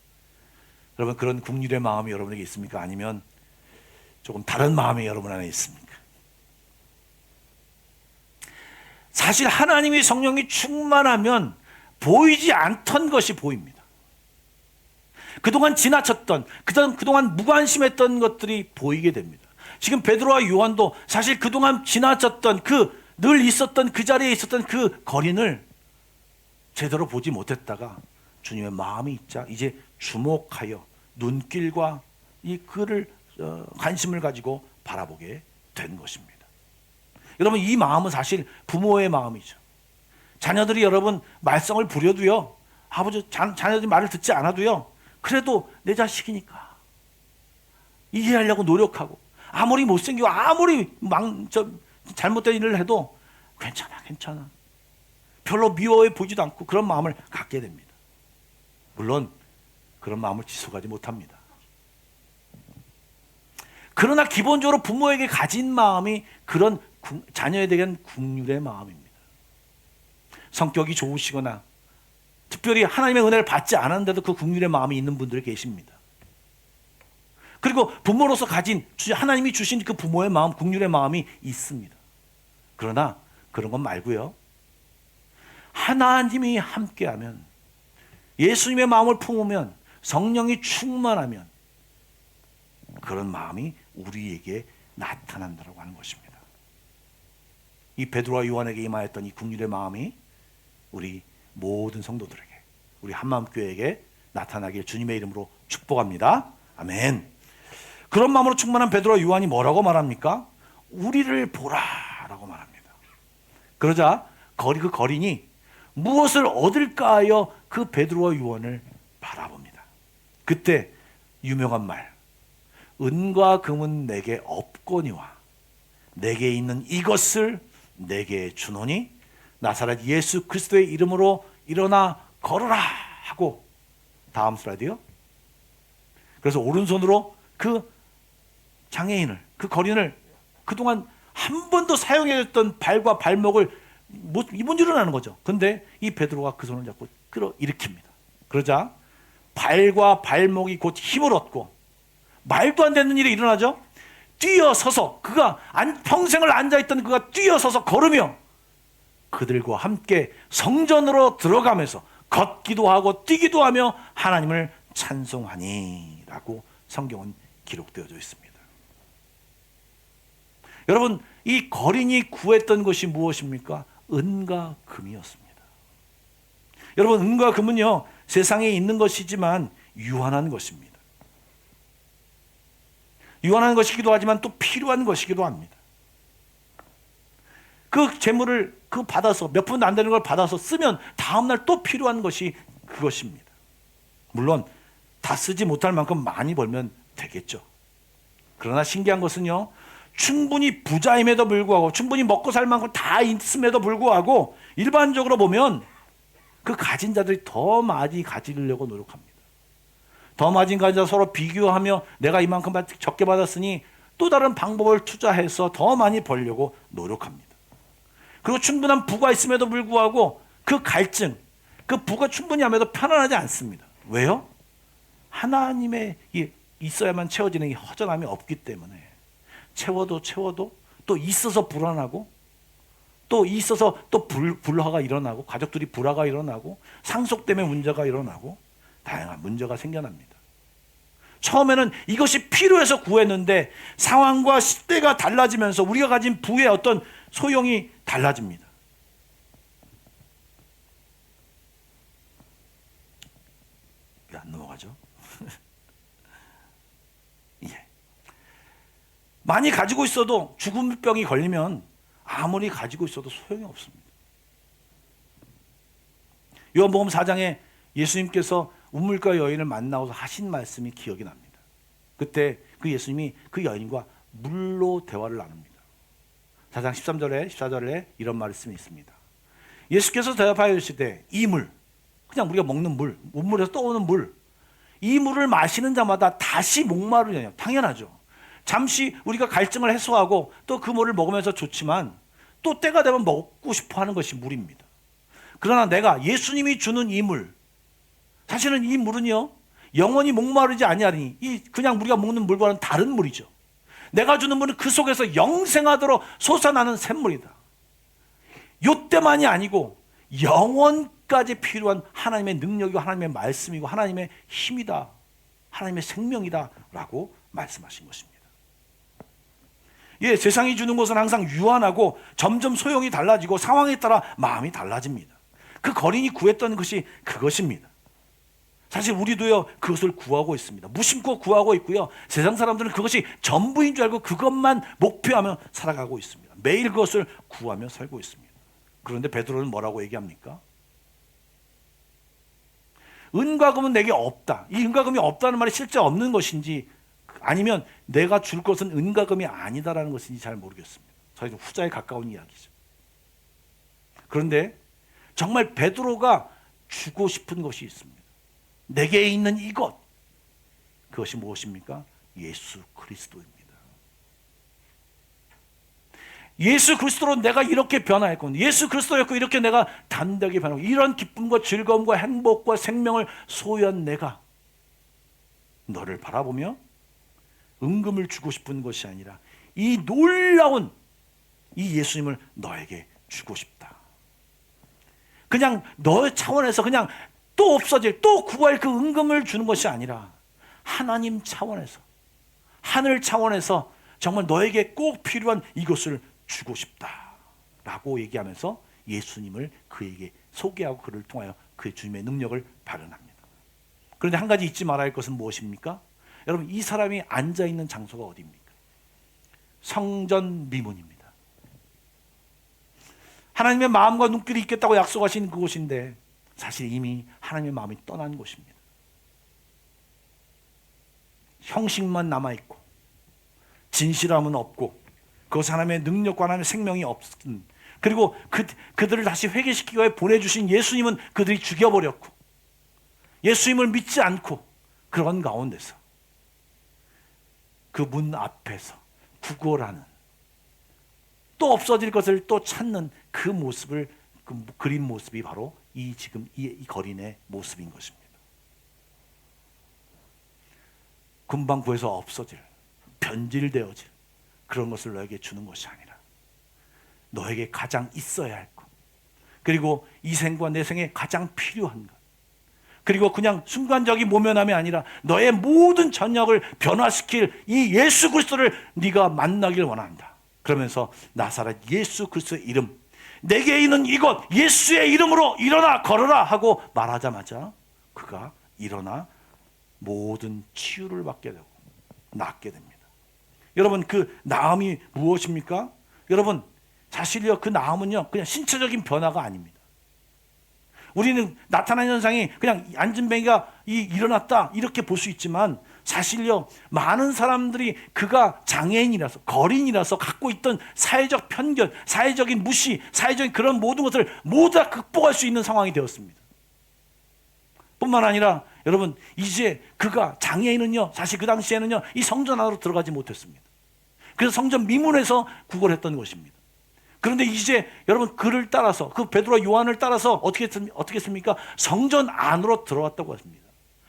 여러분, 그런 국률의 마음이 여러분에게 있습니까? 아니면 조금 다른 마음이 여러분 안에 있습니까? 사실 하나님의 성령이 충만하면 보이지 않던 것이 보입니다. 그동안 지나쳤던, 그동안 무관심했던 것들이 보이게 됩니다. 지금 베드로와 요한도 사실 그동안 지나쳤던, 늘 있었던 그 자리에 있었던 그 거린을 제대로 보지 못했다가 주님의 마음이 있자 이제 주목하여 눈길과 그를 관심을 가지고 바라보게 된 것입니다. 여러분, 이 마음은 사실 부모의 마음이죠. 자녀들이 여러분 말썽을 부려도요, 자녀들이 말을 듣지 않아도요, 그래도 내 자식이니까 이해하려고 노력하고, 아무리 못생기고 아무리 잘못된 일을 해도 괜찮아, 별로 미워해 보이지도 않고 그런 마음을 갖게 됩니다. 물론 그런 마음을 지속하지 못합니다. 그러나 기본적으로 부모에게 가진 마음이 그런 자녀에 대한 국률의 마음입니다. 성격이 좋으시거나 특별히 하나님의 은혜를 받지 않았는데도 그 국률의 마음이 있는 분들이 계십니다. 그리고 부모로서 가진, 하나님이 주신 그 부모의 마음, 국률의 마음이 있습니다. 그러나 그런 건 말고요, 하나님이 함께하면, 예수님의 마음을 품으면, 성령이 충만하면 그런 마음이 우리에게 나타난다고 하는 것입니다. 이 베드로와 요한에게 임하였던 이 국률의 마음이 우리 모든 성도들에게, 우리 한마음교회에게 나타나길 주님의 이름으로 축복합니다. 아멘. 그런 마음으로 충만한 베드로와 요한이 뭐라고 말합니까? 우리를 보라라고 말합니다. 그러자 그 거린이 무엇을 얻을까 하여 그 베드로와 요한을 바라봅니다. 그때 유명한 말, 은과 금은 내게 없거니와 내게 있는 이것을 내게 주노니 나사렛 예수 그리스도의 이름으로 일어나 걸어라 하고, 다음 슬라이드요. 그래서 오른손으로 그 장애인을, 그 거린을, 그동안 한 번도 사용해줬던 발과 발목을 뭔 일어나는 거죠. 근데 이 베드로가 그 손을 잡고 끌어일으킵니다. 그러자 발과 발목이 곧 힘을 얻고 말도 안 되는 일이 일어나죠. 뛰어서서 그가 평생을 앉아있던 그가 뛰어서서 걸으며 그들과 함께 성전으로 들어가면서 걷기도 하고 뛰기도 하며 하나님을 찬송하니 라고 성경은 기록되어져 있습니다. 여러분, 이 거린이 구했던 것이 무엇입니까? 은과 금이었습니다. 여러분, 은과 금은요, 세상에 있는 것이지만 유한한 것입니다. 유한한 것이기도 하지만 또 필요한 것이기도 합니다. 그 재물을 받아서 몇 푼도 안 되는 걸 받아서 쓰면 다음날 또 필요한 것이 그것입니다. 물론 다 쓰지 못할 만큼 많이 벌면 되겠죠. 그러나 신기한 것은요, 충분히 부자임에도 불구하고 충분히 먹고 살 만큼 다 있음에도 불구하고 일반적으로 보면 그 가진 자들이 더 많이 가지려고 노력합니다. 더 많이 가진 자 서로 비교하며 내가 이만큼 적게 받았으니 또 다른 방법을 투자해서 더 많이 벌려고 노력합니다. 그리고 충분한 부가 있음에도 불구하고 그 갈증, 그 부가 충분히 함에도 편안하지 않습니다. 왜요? 하나님의 있어야만 채워지는 이 허전함이 없기 때문에 채워도 또 있어서 불안하고 또 있어서 또 불화가 일어나고 가족들이 불화가 일어나고 상속 때문에 문제가 일어나고 다양한 문제가 생겨납니다. 처음에는 이것이 필요해서 구했는데 상황과 시대가 달라지면서 우리가 가진 부의 어떤 소용이 달라집니다. 왜 안 넘어가죠? 예. 많이 가지고 있어도 죽음병이 걸리면 아무리 가지고 있어도 소용이 없습니다. 요한복음 4장에 예수님께서 우물가 여인을 만나고서 하신 말씀이 기억이 납니다. 그때 그 예수님이 그 여인과 물로 대화를 나눕니다. 4장 13절에 14절에 이런 말씀이 있습니다. 예수께서 대답하여 이르시되 이 물, 그냥 우리가 먹는 물, 우물에서 떠오는 물, 이 물을 마시는 자마다 다시 목마르냐? 당연하죠. 잠시 우리가 갈증을 해소하고 또 그 물을 먹으면서 좋지만 또 때가 되면 먹고 싶어 하는 것이 물입니다. 그러나 내가 예수님이 주는 이 물, 사실은 이 물은요 영원히 목마르지 아니하니 이 그냥 우리가 먹는 물과는 다른 물이죠. 내가 주는 물은 그 속에서 영생하도록 솟아나는 샘물이다. 요때만이 아니고 영원까지 필요한 하나님의 능력이고 하나님의 말씀이고 하나님의 힘이다, 하나님의 생명이다 라고 말씀하신 것입니다. 예, 세상이 주는 것은 항상 유한하고 점점 소용이 달라지고 상황에 따라 마음이 달라집니다. 그 거린이 구했던 것이 그것입니다. 사실 우리도요 그것을 구하고 있습니다. 무심코 구하고 있고요, 세상 사람들은 그것이 전부인 줄 알고 그것만 목표하며 살아가고 있습니다. 매일 그것을 구하며 살고 있습니다. 그런데 베드로는 뭐라고 얘기합니까? 은과 금은 내게 없다. 이 은과 금이 없다는 말이 실제 없는 것인지 아니면 내가 줄 것은 은과 금이 아니다라는 것인지 잘 모르겠습니다. 저희는 후자에 가까운 이야기죠. 그런데 정말 베드로가 주고 싶은 것이 있습니다. 내게 있는 이것, 그것이 무엇입니까? 예수 그리스도입니다. 예수 그리스도로 내가 이렇게 변화했고, 예수 그리스도였고 이렇게 내가 담대하게 변하고 이런 기쁨과 즐거움과 행복과 생명을 소유한 내가 너를 바라보며 은금을 주고 싶은 것이 아니라 이 놀라운 이 예수님을 너에게 주고 싶다. 그냥 너의 차원에서 그냥 또 없어질, 또 구할 그 은금을 주는 것이 아니라 하나님 차원에서, 하늘 차원에서 정말 너에게 꼭 필요한 이것을 주고 싶다 라고 얘기하면서 예수님을 그에게 소개하고 그를 통하여 그의 주님의 능력을 발현합니다. 그런데 한 가지 잊지 말아야 할 것은 무엇입니까? 여러분, 이 사람이 앉아있는 장소가 어디입니까? 성전 미문입니다. 하나님의 마음과 눈길이 있겠다고 약속하신 그곳인데 사실 이미 하나님의 마음이 떠난 곳입니다. 형식만 남아있고 진실함은 없고 그것은 하나님의 능력과 하나님의 생명이 없음, 그리고 그들을 다시 회개시키기 위해 보내주신 예수님은 그들이 죽여버렸고 예수님을 믿지 않고 그런 가운데서 그 문 앞에서 구걸하는 또 없어질 것을 또 찾는 그 모습을 그린 모습이 바로 지금 이 거린의 모습인 것입니다. 금방 구해서 없어질, 변질되어질 그런 것을 너에게 주는 것이 아니라 너에게 가장 있어야 할 것, 그리고 이 생과 내 생에 가장 필요한 것, 그리고 그냥 순간적인 모면함이 아니라 너의 모든 전역을 변화시킬 이 예수 그리스도를 네가 만나길 원한다. 그러면서 나사렛 예수 그리스도의 이름, 내게 있는 이곳 예수의 이름으로 일어나 걸어라 하고 말하자마자 그가 일어나 모든 치유를 받게 되고 낫게 됩니다. 여러분, 그 나음이 무엇입니까? 여러분, 사실요, 그 나음은요 그냥 신체적인 변화가 아닙니다. 우리는 나타난 현상이 그냥 안진뱅이가 일어났다 이렇게 볼 수 있지만, 사실요 많은 사람들이 그가 장애인이라서, 거린이라서 갖고 있던 사회적 편견, 사회적인 무시, 사회적인 그런 모든 것을 모두 다 극복할 수 있는 상황이 되었습니다. 뿐만 아니라 여러분, 이제 그가 장애인은요 사실 그 당시에는요 이 성전 안으로 들어가지 못했습니다. 그래서 성전 미문에서 구걸했던 것입니다. 그런데 이제 여러분, 그를 따라서, 그 베드로와 요한을 따라서 어떻게 했습니까? 성전 안으로 들어왔다고 했습니다.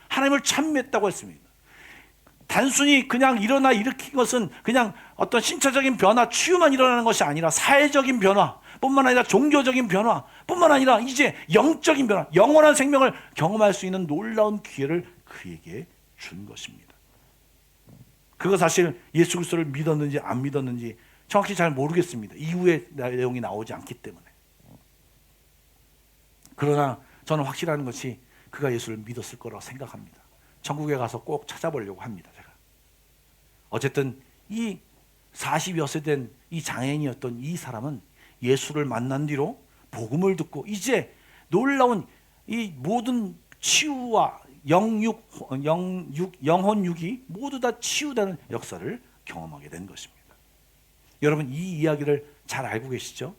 하나님을 찬미했다고 했습니다. 단순히 그냥 일어나 일으킨 것은 그냥 어떤 신체적인 변화, 치유만 일어나는 것이 아니라 사회적인 변화 뿐만 아니라 종교적인 변화 뿐만 아니라 이제 영적인 변화, 영원한 생명을 경험할 수 있는 놀라운 기회를 그에게 준 것입니다. 그거 사실 예수 그리스도를 믿었는지 안 믿었는지 정확히 잘 모르겠습니다. 이후에 내용이 나오지 않기 때문에. 그러나 저는 확실한 것이 그가 예수를 믿었을 거라고 생각합니다. 천국에 가서 꼭 찾아보려고 합니다. 제가. 어쨌든 이 40여 세 된 이 장애인이었던 이 사람은 예수를 만난 뒤로 복음을 듣고 이제 놀라운 이 모든 치유와 영혼육이 모두 다 치유되는 역사를 경험하게 된 것입니다. 여러분, 이 이야기를 잘 알고 계시죠?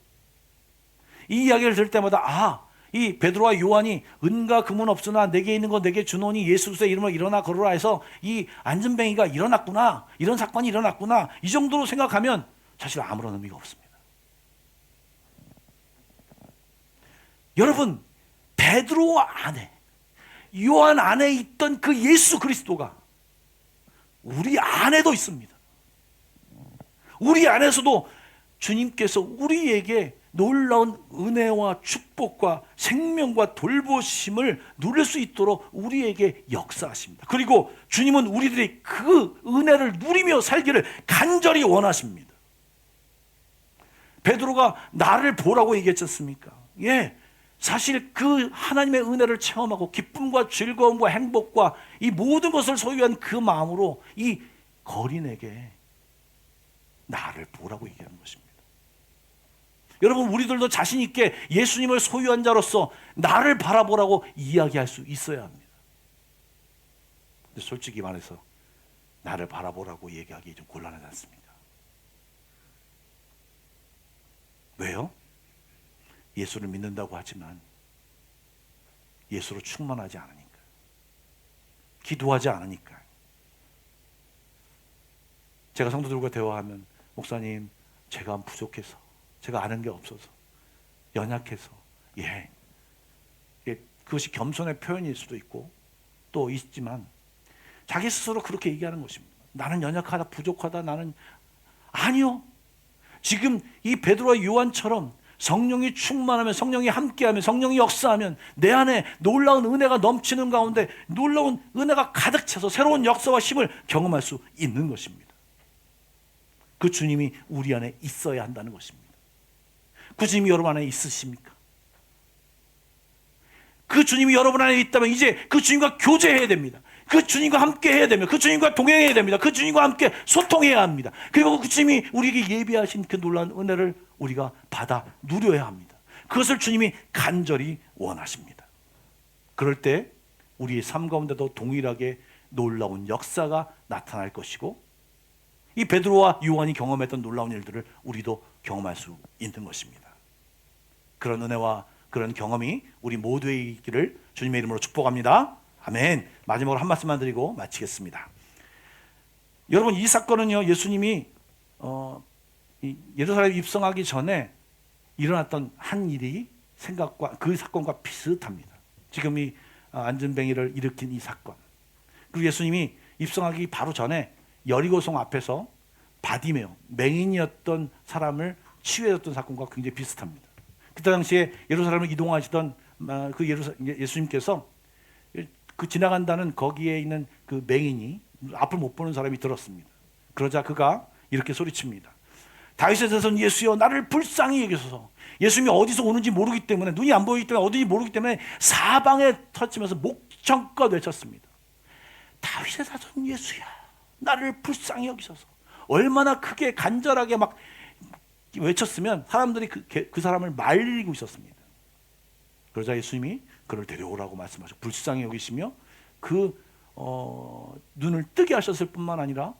이 이야기를 들을 때마다 이 베드로와 요한이 은과 금은 없으나 내게 있는 거 내게 주노니 예수 그리스도의 이름으로 일어나 걸어라 해서 이 안전뱅이가 일어났구나, 이런 사건이 일어났구나, 이 정도로 생각하면 사실 아무런 의미가 없습니다. 여러분, 베드로 안에, 요한 안에 있던 그 예수 그리스도가 우리 안에도 있습니다. 우리 안에서도 주님께서 우리에게 놀라운 은혜와 축복과 생명과 돌보심을 누릴 수 있도록 우리에게 역사하십니다. 그리고 주님은 우리들이 그 은혜를 누리며 살기를 간절히 원하십니다. 베드로가 나를 보라고 얘기했지 않습니까? 예, 사실 그 하나님의 은혜를 체험하고 기쁨과 즐거움과 행복과 이 모든 것을 소유한 그 마음으로 이 거린에게 나를 보라고 얘기하는 것입니다. 여러분, 우리들도 자신 있게 예수님을 소유한 자로서 나를 바라보라고 이야기할 수 있어야 합니다. 근데 솔직히 말해서 나를 바라보라고 얘기하기 좀 곤란하지 않습니까? 왜요? 예수를 믿는다고 하지만 예수로 충만하지 않으니까, 기도하지 않으니까. 제가 성도들과 대화하면, 목사님, 제가 부족해서, 제가 아는 게 없어서, 연약해서, 그것이 겸손의 표현일 수도 있고 또 있지만 자기 스스로 그렇게 얘기하는 것입니다. 나는 연약하다, 부족하다, 나는 아니요. 지금 이 베드로와 요한처럼 성령이 충만하면, 성령이 함께하면, 성령이 역사하면 내 안에 놀라운 은혜가 넘치는 가운데 놀라운 은혜가 가득 차서 새로운 역사와 힘을 경험할 수 있는 것입니다. 그 주님이 우리 안에 있어야 한다는 것입니다. 그 주님이 여러분 안에 있으십니까? 그 주님이 여러분 안에 있다면 이제 그 주님과 교제해야 됩니다. 그 주님과 함께 해야 됩니다. 그 주님과 동행해야 됩니다. 그 주님과 함께 소통해야 합니다. 그리고 그 주님이 우리에게 예비하신 그 놀라운 은혜를 우리가 받아 누려야 합니다. 그것을 주님이 간절히 원하십니다. 그럴 때 우리의 삶 가운데도 동일하게 놀라운 역사가 나타날 것이고, 이 베드로와 요한이 경험했던 놀라운 일들을 우리도 경험할 수 있는 것입니다. 그런 은혜와 그런 경험이 우리 모두의 있기를 주님의 이름으로 축복합니다. 아멘. 마지막으로 한 말씀만 드리고 마치겠습니다. 여러분, 이 사건은요, 예수님이 이 예루살렘 입성하기 전에 일어났던 한 일이 생각과 그 사건과 비슷합니다. 지금 이 안전뱅이를 일으킨 이 사건. 그리고 예수님이 입성하기 바로 전에 여리고성 앞에서 바디메오, 맹인이었던 사람을 치유해줬던 사건과 굉장히 비슷합니다. 그때 당시에 예루살렘을 이동하시던 예수님께서 그 지나간다는 거기에 있는 그 맹인이 앞을 못 보는 사람이 들었습니다. 그러자 그가 이렇게 소리칩니다. 다윗의 자손 예수여 나를 불쌍히 여기소서. 예수님이 어디서 오는지 모르기 때문에, 눈이 안 보이기 때문에, 어딘지 모르기 때문에 사방에 터치면서 목청껏 외쳤습니다. 다윗의 자손 예수야 나를 불쌍히 여기소서. 얼마나 크게 간절하게 막 외쳤으면 사람들이 그 사람을 말리고 있었습니다. 그러자 예수님이 그를 데려오라고 말씀하셨고 불쌍히 여기시며 눈을 뜨게 하셨을 뿐만 아니라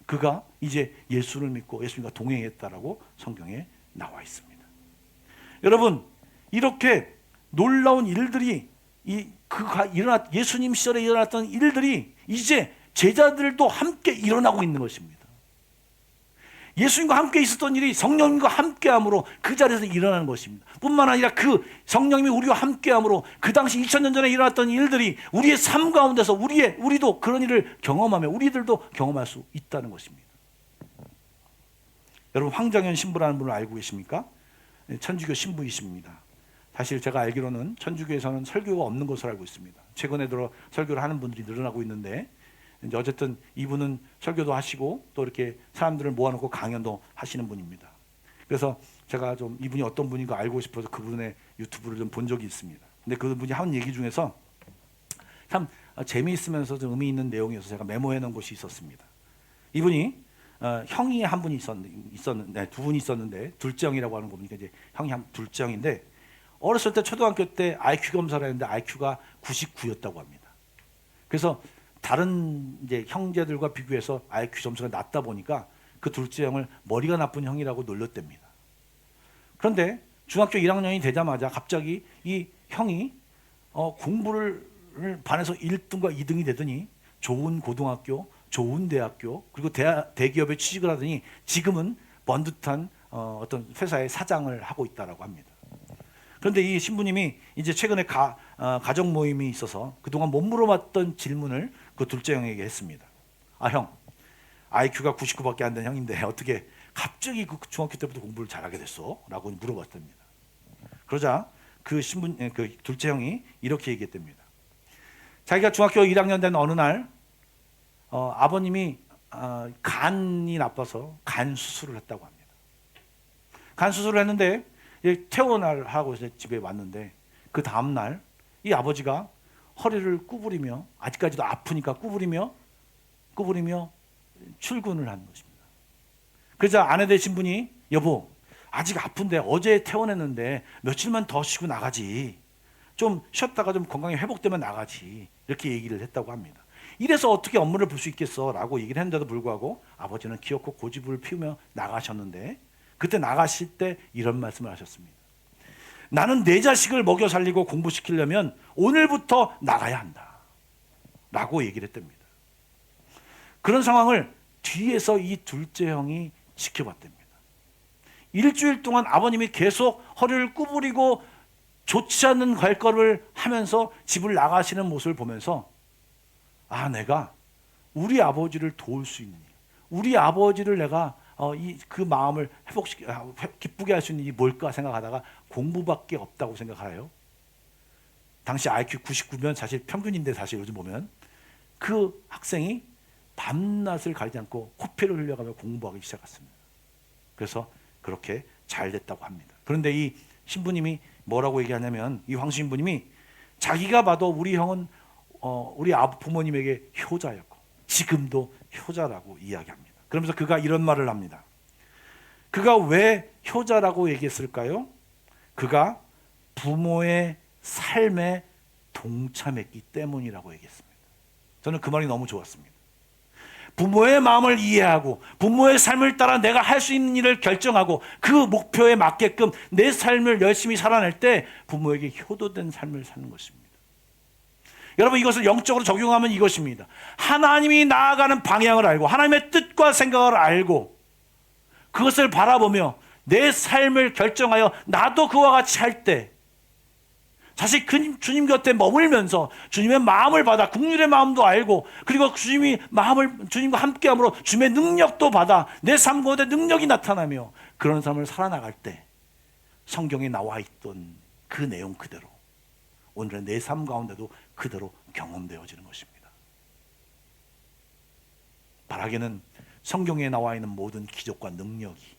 그가 이제 예수를 믿고 예수님과 동행했다라고 성경에 나와 있습니다. 여러분, 이렇게 놀라운 일들이 예수님 시절에 일어났던 일들이 이제 제자들도 함께 일어나고 있는 것입니다. 예수님과 함께 있었던 일이 성령님과 함께함으로 그 자리에서 일어나는 것입니다. 뿐만 아니라 그 성령님이 우리와 함께함으로 그 당시 2000년 전에 일어났던 일들이 우리의 삶 가운데서 우리도 그런 일을 경험하며 우리들도 경험할 수 있다는 것입니다. 여러분, 황정현 신부라는 분을 알고 계십니까? 천주교 신부이십니다. 사실 제가 알기로는 천주교에서는 설교가 없는 것으로 알고 있습니다. 최근에 들어 설교를 하는 분들이 늘어나고 있는데, 이제 어쨌든 이분은 설교도 하시고 또 이렇게 사람들을 모아놓고 강연도 하시는 분입니다. 그래서 제가 좀 이분이 어떤 분인가 알고 싶어서 그분의 유튜브를 좀 본 적이 있습니다. 근데 그분이 한 얘기 중에서 참 재미있으면서 좀 의미 있는 내용이어서 제가 메모해 놓은 것이 있었습니다. 이분이 형이 한 분이 있었는데 두 분이 있었는데 둘째 형이라고 하는 거 보니까 이제 형이 둘째 형인데 어렸을 때 초등학교 때 IQ 검사를 했는데 IQ가 99였다고 합니다. 그래서 다른 이제 형제들과 비교해서 IQ 점수가 낮다 보니까 그 둘째 형을 머리가 나쁜 형이라고 놀렸답니다. 그런데 중학교 1학년이 되자마자 갑자기 이 형이 공부를 반에서 1등과 2등이 되더니 좋은 고등학교, 좋은 대학교, 그리고 대기업에 취직을 하더니 지금은 번듯한 어떤 회사의 사장을 하고 있다라고 합니다. 그런데 이 신부님이 이제 최근에 가정 모임이 있어서 그동안 못 물어봤던 질문을 그 둘째 형에게 했습니다. 아, 형, IQ가 99밖에 안 된 형인데 어떻게 갑자기 그 중학교 때부터 공부를 잘하게 됐어? 라고 물어봤답니다. 그러자 그 둘째 형이 이렇게 얘기했답니다. 자기가 중학교 1학년 된 어느 날 아버님이 간이 나빠서 간 수술을 했다고 합니다. 간 수술을 했는데 퇴원하고 집에 왔는데 그 다음 날 이 아버지가 허리를 구부리며 아직까지도 아프니까 구부리며 출근을 한 것입니다. 그래서 아내 되신 분이 여보 아직 아픈데 어제 퇴원했는데 며칠만 더 쉬고 나가지, 좀 쉬었다가 좀 건강이 회복되면 나가지, 이렇게 얘기를 했다고 합니다. 이래서 어떻게 업무를 볼 수 있겠어 라고 얘기를 했는데도 불구하고 아버지는 기어코 고집을 피우며 나가셨는데 그때 나가실 때 이런 말씀을 하셨습니다. 나는 내 자식을 먹여 살리고 공부시키려면 오늘부터 나가야 한다 라고 얘기를 했답니다. 그런 상황을 뒤에서 이 둘째 형이 지켜봤답니다. 일주일 동안 아버님이 계속 허리를 구부리고 좋지 않은 발걸음을 하면서 집을 나가시는 모습을 보면서 아, 내가 우리 아버지를 도울 수 있는 일, 우리 아버지를 내가 그 마음을 기쁘게 할 수 있는 일이 뭘까 생각하다가 공부밖에 없다고 생각하여요. 당시 IQ 99면 사실 평균인데 사실 요즘 보면 그 학생이 밤낮을 가리지 않고 코피를 흘려가며 공부하기 시작했습니다. 그래서 그렇게 잘 됐다고 합니다. 그런데 이 신부님이 뭐라고 얘기하냐면 이 황 신부님이 자기가 봐도 우리 형은 우리 부모님에게 효자였고 지금도 효자라고 이야기합니다. 그러면서 그가 이런 말을 합니다. 그가 왜 효자라고 얘기했을까요? 그가 부모의 삶에 동참했기 때문이라고 얘기했습니다. 저는 그 말이 너무 좋았습니다. 부모의 마음을 이해하고 부모의 삶을 따라 내가 할 수 있는 일을 결정하고 그 목표에 맞게끔 내 삶을 열심히 살아낼 때 부모에게 효도된 삶을 사는 것입니다. 여러분, 이것을 영적으로 적용하면 이것입니다. 하나님이 나아가는 방향을 알고 하나님의 뜻과 생각을 알고 그것을 바라보며 내 삶을 결정하여 나도 그와 같이 할 때 사실 주님 곁에 머물면서 주님의 마음을 받아 국률의 마음도 알고 그리고 주님과 함께함으로 주님의 능력도 받아 내 삶 가운데 능력이 나타나며 그런 삶을 살아나갈 때 성경에 나와 있던 그 내용 그대로 오늘의 내 삶 가운데도 그대로 경험되어지는 것입니다. 바라기는 성경에 나와 있는 모든 기적과 능력이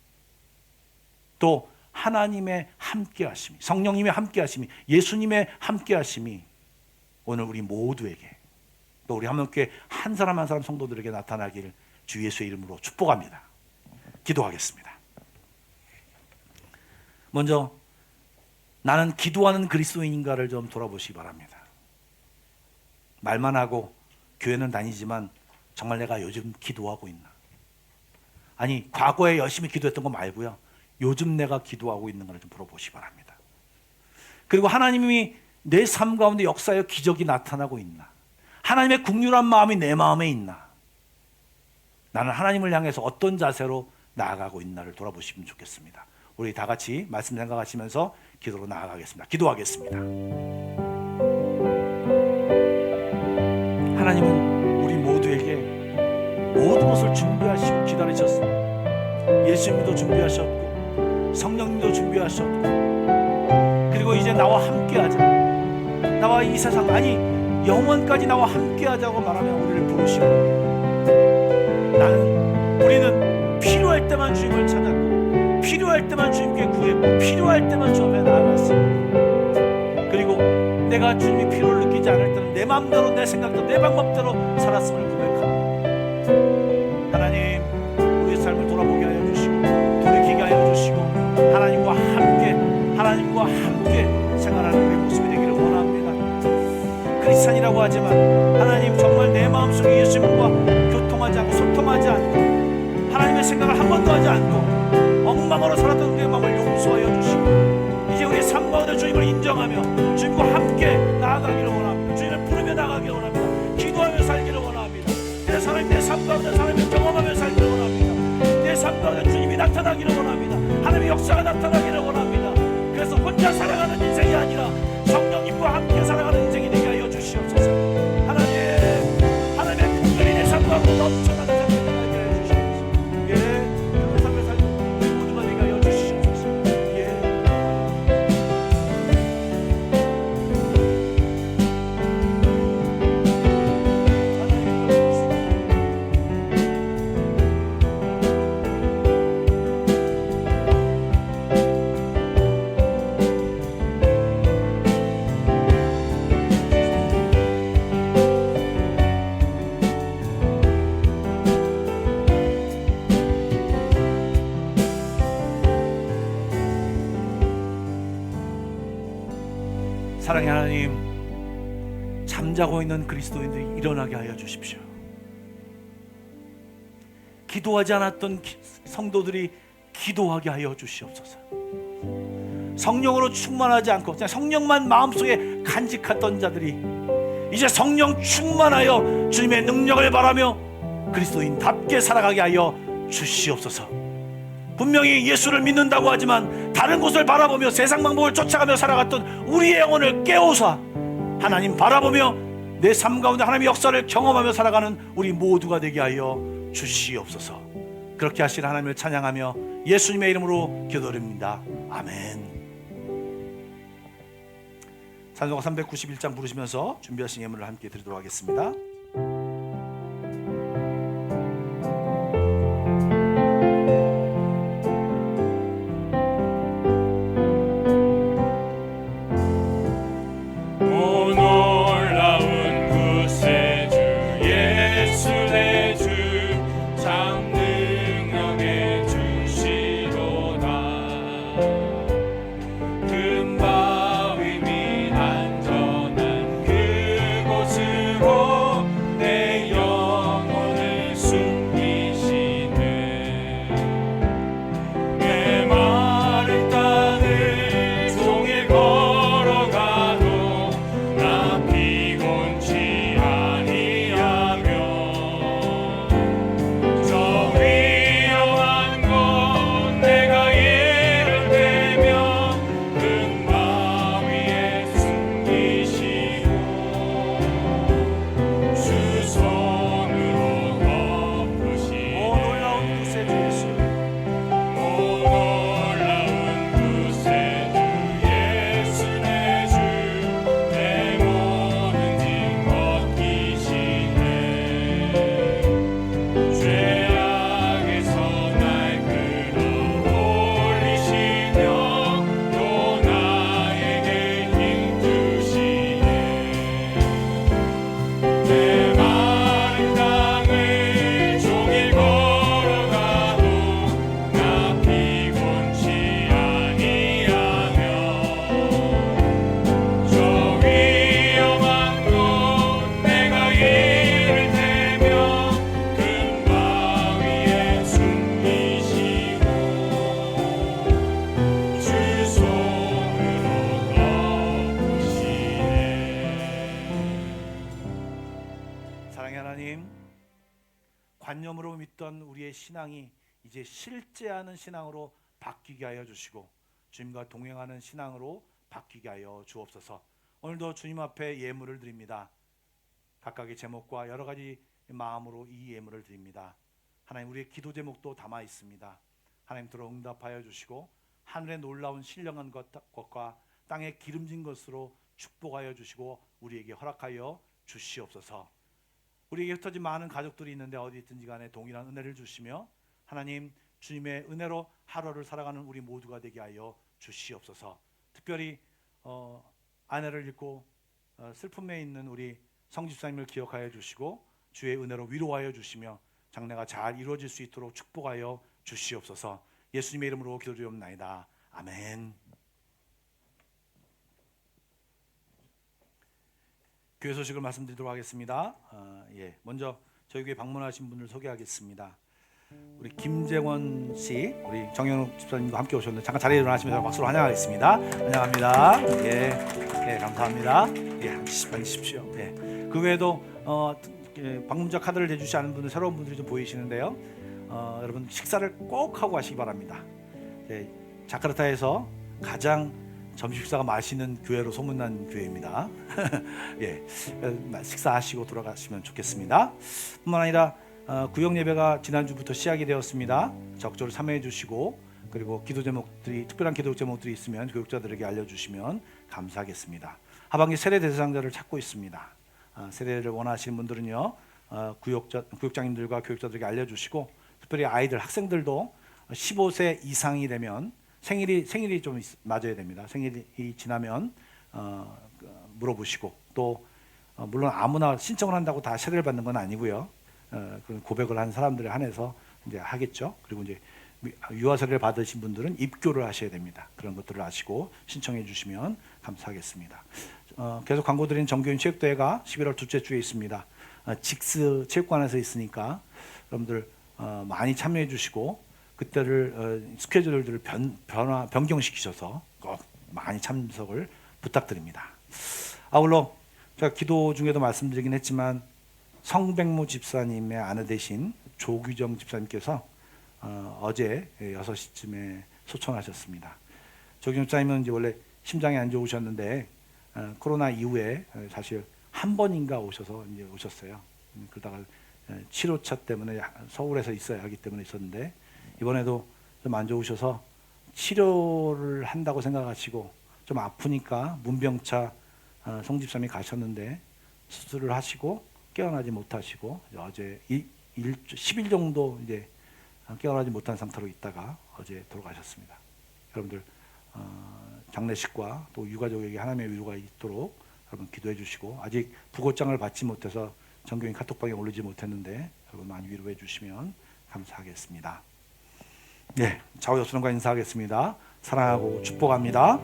또 하나님의 함께하심이, 성령님의 함께하심이, 예수님의 함께하심이 오늘 우리 모두에게 또 우리 함께 한 사람 한 사람 성도들에게 나타나길 주 예수의 이름으로 축복합니다. 기도하겠습니다. 먼저 나는 기도하는 그리스도인인가를 좀 돌아보시기 바랍니다. 말만 하고 교회는 다니지만 정말 내가 요즘 기도하고 있나? 아니 과거에 열심히 기도했던 거 말고요, 요즘 내가 기도하고 있는 걸 좀 물어보시기 바랍니다. 그리고 하나님이 내 삶 가운데 역사여 기적이 나타나고 있나? 하나님의 긍휼한 마음이 내 마음에 있나? 나는 하나님을 향해서 어떤 자세로 나아가고 있나를 돌아보시면 좋겠습니다. 우리 다 같이 말씀 생각하시면서 기도로 나아가겠습니다. 기도하겠습니다. 하나님은 우리 모두에게 모든 것을 준비하시고 기다리셨습니다. 예수님도 준비하셨고 성령님도 준비하셨고 그리고 이제 나와 함께하자, 나와 이 세상 아니 영원까지 나와 함께하자고 말하며 우리를 부르시고 우리는 필요할 때만 주님을 찾았고 필요할 때만 주님께 구했고 필요할 때만 주 앞에 나아갔습니다. 그리고 내가 주님이 필요를 느끼지 않을 때는 내 마음대로 내 생각대로 내 방법대로 살았음을 고백합니다. 하나님 우리의 삶을 돌아보게 하여 주시고 돌이키게 하여 주시고 하나님과 함께 생활하는 우리 모습이 되기를 원합니다. 크리스찬이라고 하지만 하나님 정말 내 마음속에 예수님과 교통하지 않고 소통하지 않고 하나님의 생각을 한 번도 하지 않고 엉망으로 살았던 우리의 마음을 용서하여 주시고 이제 우리의 삶 가운데 주님을 인정하며 주님과 함께 나아가기를 원합니다. 주님을 부르며 나아가기를 원합니다. 기도하며 살기를 원합니다. 내 삶 가운데 하나님을 경험하며 살기를 원합니다. 내 삶 가운데 주님이 나타나기를 원합니다. 하나님의 역사가 나타나기를 원합니다. 그래서 혼자 살아가는 인생이 아니라 성령님과 함께 살아가는 인생이 되게 하여 주시옵소서. 하나님의 긍휼이 내 삶 가운데 넘쳐나는 삶을 살게 하여 주시옵소서. 그런 삶을 살고 우리 모두가 되게 하여 주시옵소서. 사랑의 하나님, 잠자고 있는 그리스도인들이 일어나게 하여 주십시오. 기도하지 않았던 성도들이 기도하게 하여 주시옵소서. 성령으로 충만하지 않고 그냥 성령만 마음속에 간직했던 자들이 이제 성령 충만하여 주님의 능력을 바라며 그리스도인답게 살아가게 하여 주시옵소서. 분명히 예수를 믿는다고 하지만 다른 곳을 바라보며 세상 방법을 쫓아가며 살아갔던 우리의 영혼을 깨우사 하나님 바라보며 내 삶 가운데 하나님의 역사를 경험하며 살아가는 우리 모두가 되게 하여 주시옵소서. 그렇게 하실 하나님을 찬양하며 예수님의 이름으로 기도드립니다. 아멘. 찬송가 391장 부르시면서 준비하신 예물을 함께 드리도록 하겠습니다. 금바위 및 안전한 그곳으로 관념으로 믿던 우리의 신앙이 이제 실제하는 신앙으로 바뀌게 하여 주시고 주님과 동행하는 신앙으로 바뀌게 하여 주옵소서. 오늘도 주님 앞에 예물을 드립니다. 각각의 제목과 여러 가지 마음으로 이 예물을 드립니다. 하나님, 우리의 기도 제목도 담아 있습니다. 하나님 들어 응답하여 주시고 하늘의 놀라운 신령한 것과 땅의 기름진 것으로 축복하여 주시고 우리에게 허락하여 주시옵소서. 우리에게 흩어진 많은 가족들이 있는데 어디 있든지 간에 동일한 은혜를 주시며 하나님, 주님의 은혜로 하루를 살아가는 우리 모두가 되게 하여 주시옵소서. 특별히 아내를 잃고 슬픔에 있는 우리 성집사님을 기억하여 주시고 주의 은혜로 위로하여 주시며 장래가 잘 이루어질 수 있도록 축복하여 주시옵소서. 예수님의 이름으로 기도드리옵나이다. 아멘. 교회 소식을 말씀드리도록 하겠습니다. 먼저 저희 교회 방문하신 분을 소개하겠습니다. 우리 김재원 씨, 우리 정현욱 집사님과 함께 오셨는데 잠깐 자리에 일어나시면서 박수로 환영하겠습니다. 환영합니다. 감사합니다. 앉으십시오. 그 외에도 방문자 카드를 내주지 않은 분들, 새로운 분들이 좀 보이시는데요. 여러분 식사를 꼭 하고 가시기 바랍니다. 자카르타에서 가장 점심 식사가 맛있는 교회로 소문난 교회입니다. 식사하시고 돌아가시면 좋겠습니다. 뿐만 아니라 구역 예배가 지난주부터 시작이 되었습니다. 적절히 참여해 주시고 그리고 기도 제목들이, 특별한 기도 제목들이 있으면 교육자들에게 알려주시면 감사하겠습니다. 하반기 세례 대상자를 찾고 있습니다. 세례를 원하시는 분들은요, 구역장님들과 교육자들에게 알려주시고, 특별히 아이들, 학생들도 15세 이상이 되면 생일이 좀 맞아야 됩니다. 생일이 지나면 물어보시고, 또 물론 아무나 신청을 한다고 다 세례를 받는 건 아니고요. 그런 고백을 한 사람들에 한해서 이제 하겠죠. 그리고 이제 유아 세례를 받으신 분들은 입교를 하셔야 됩니다. 그런 것들을 아시고 신청해 주시면 감사하겠습니다. 계속 광고 드리는 정교인 체육대회가 11월 둘째 주에 있습니다. 직스 체육관에서 있으니까 여러분들 많이 참여해 주시고 그때를 스케줄들을 변경시키셔서 꼭 많이 참석을 부탁드립니다. 아울러 제가 기도 중에도 말씀드리긴 했지만 성백모 집사님의 아내 되신 조규정 집사님께서 어제 6시쯤에 소천하셨습니다. 조규정 집사님은 이제 원래 심장이 안 좋으셨는데 코로나 이후에 사실 한 번인가 오셔서 이제 오셨어요. 그러다가 치료차 때문에 서울에서 있어야 하기 때문에 있었는데 이번에도 좀 안 좋으셔서 치료를 한다고 생각하시고 좀 아프니까 문병차 성집사님이 가셨는데 수술을 하시고 깨어나지 못하시고 어제 10일 정도 이제 깨어나지 못한 상태로 있다가 어제 돌아가셨습니다. 여러분들 장례식과 또 유가족에게 하나님의 위로가 있도록 여러분 기도해 주시고, 아직 부고장을 받지 못해서 정교인 카톡방에 올리지 못했는데 여러분 많이 위로해 주시면 감사하겠습니다. 좌우 옆선과 인사하겠습니다. 사랑하고 축복합니다.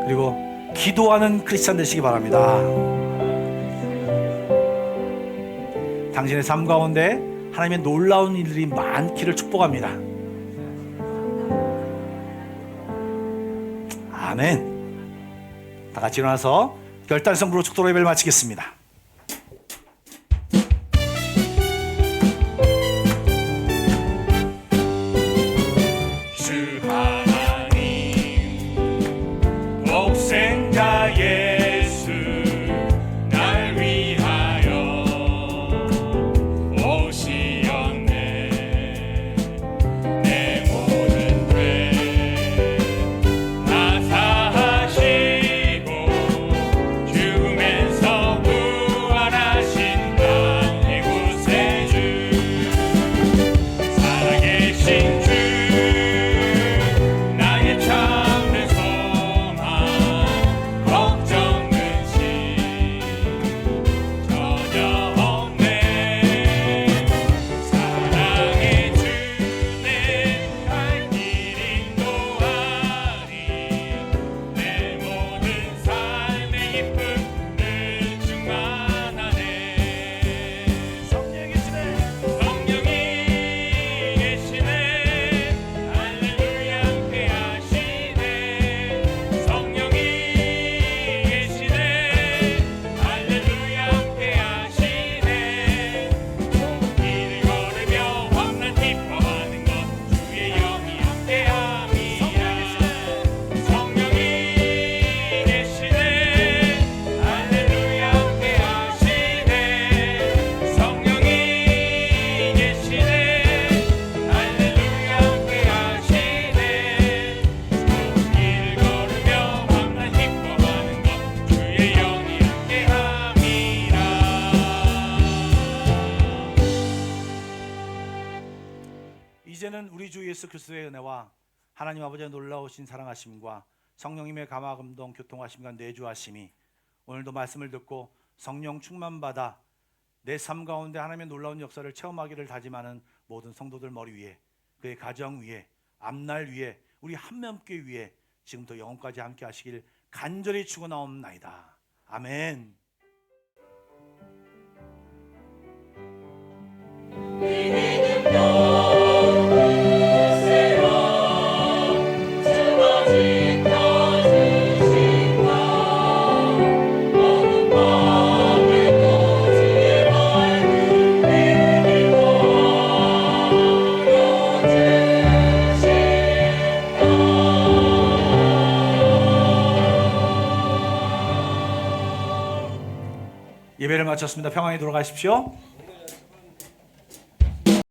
그리고 기도하는 크리스찬 되시기 바랍니다. 당신의 삶 가운데 하나님의 놀라운 일들이 많기를 축복합니다. 아멘. 다 같이 일어나서 결단성부로 축도로 예배를 마치겠습니다. 주 하나님 독생자 예수 날 위하여 오시었네. 내 모든 죄 다 사하시고 죽음에서 이제는 우리 주 예수 그리스도의 은혜와 하나님 아버지의 놀라우신 사랑하심과 성령님의 감화감동 교통하심과 내주하심이 오늘도 말씀을 듣고 성령 충만받아 내 삶 가운데 하나님의 놀라운 역사를 체험하기를 다짐하는 모든 성도들 머리 위에, 그의 가정 위에, 앞날 위에, 우리 한명교회 위에 지금부터 영원까지 함께 하시길 간절히 축원하옵나이다. 아멘. 예배를 마쳤습니다. 평안히 돌아가십시오.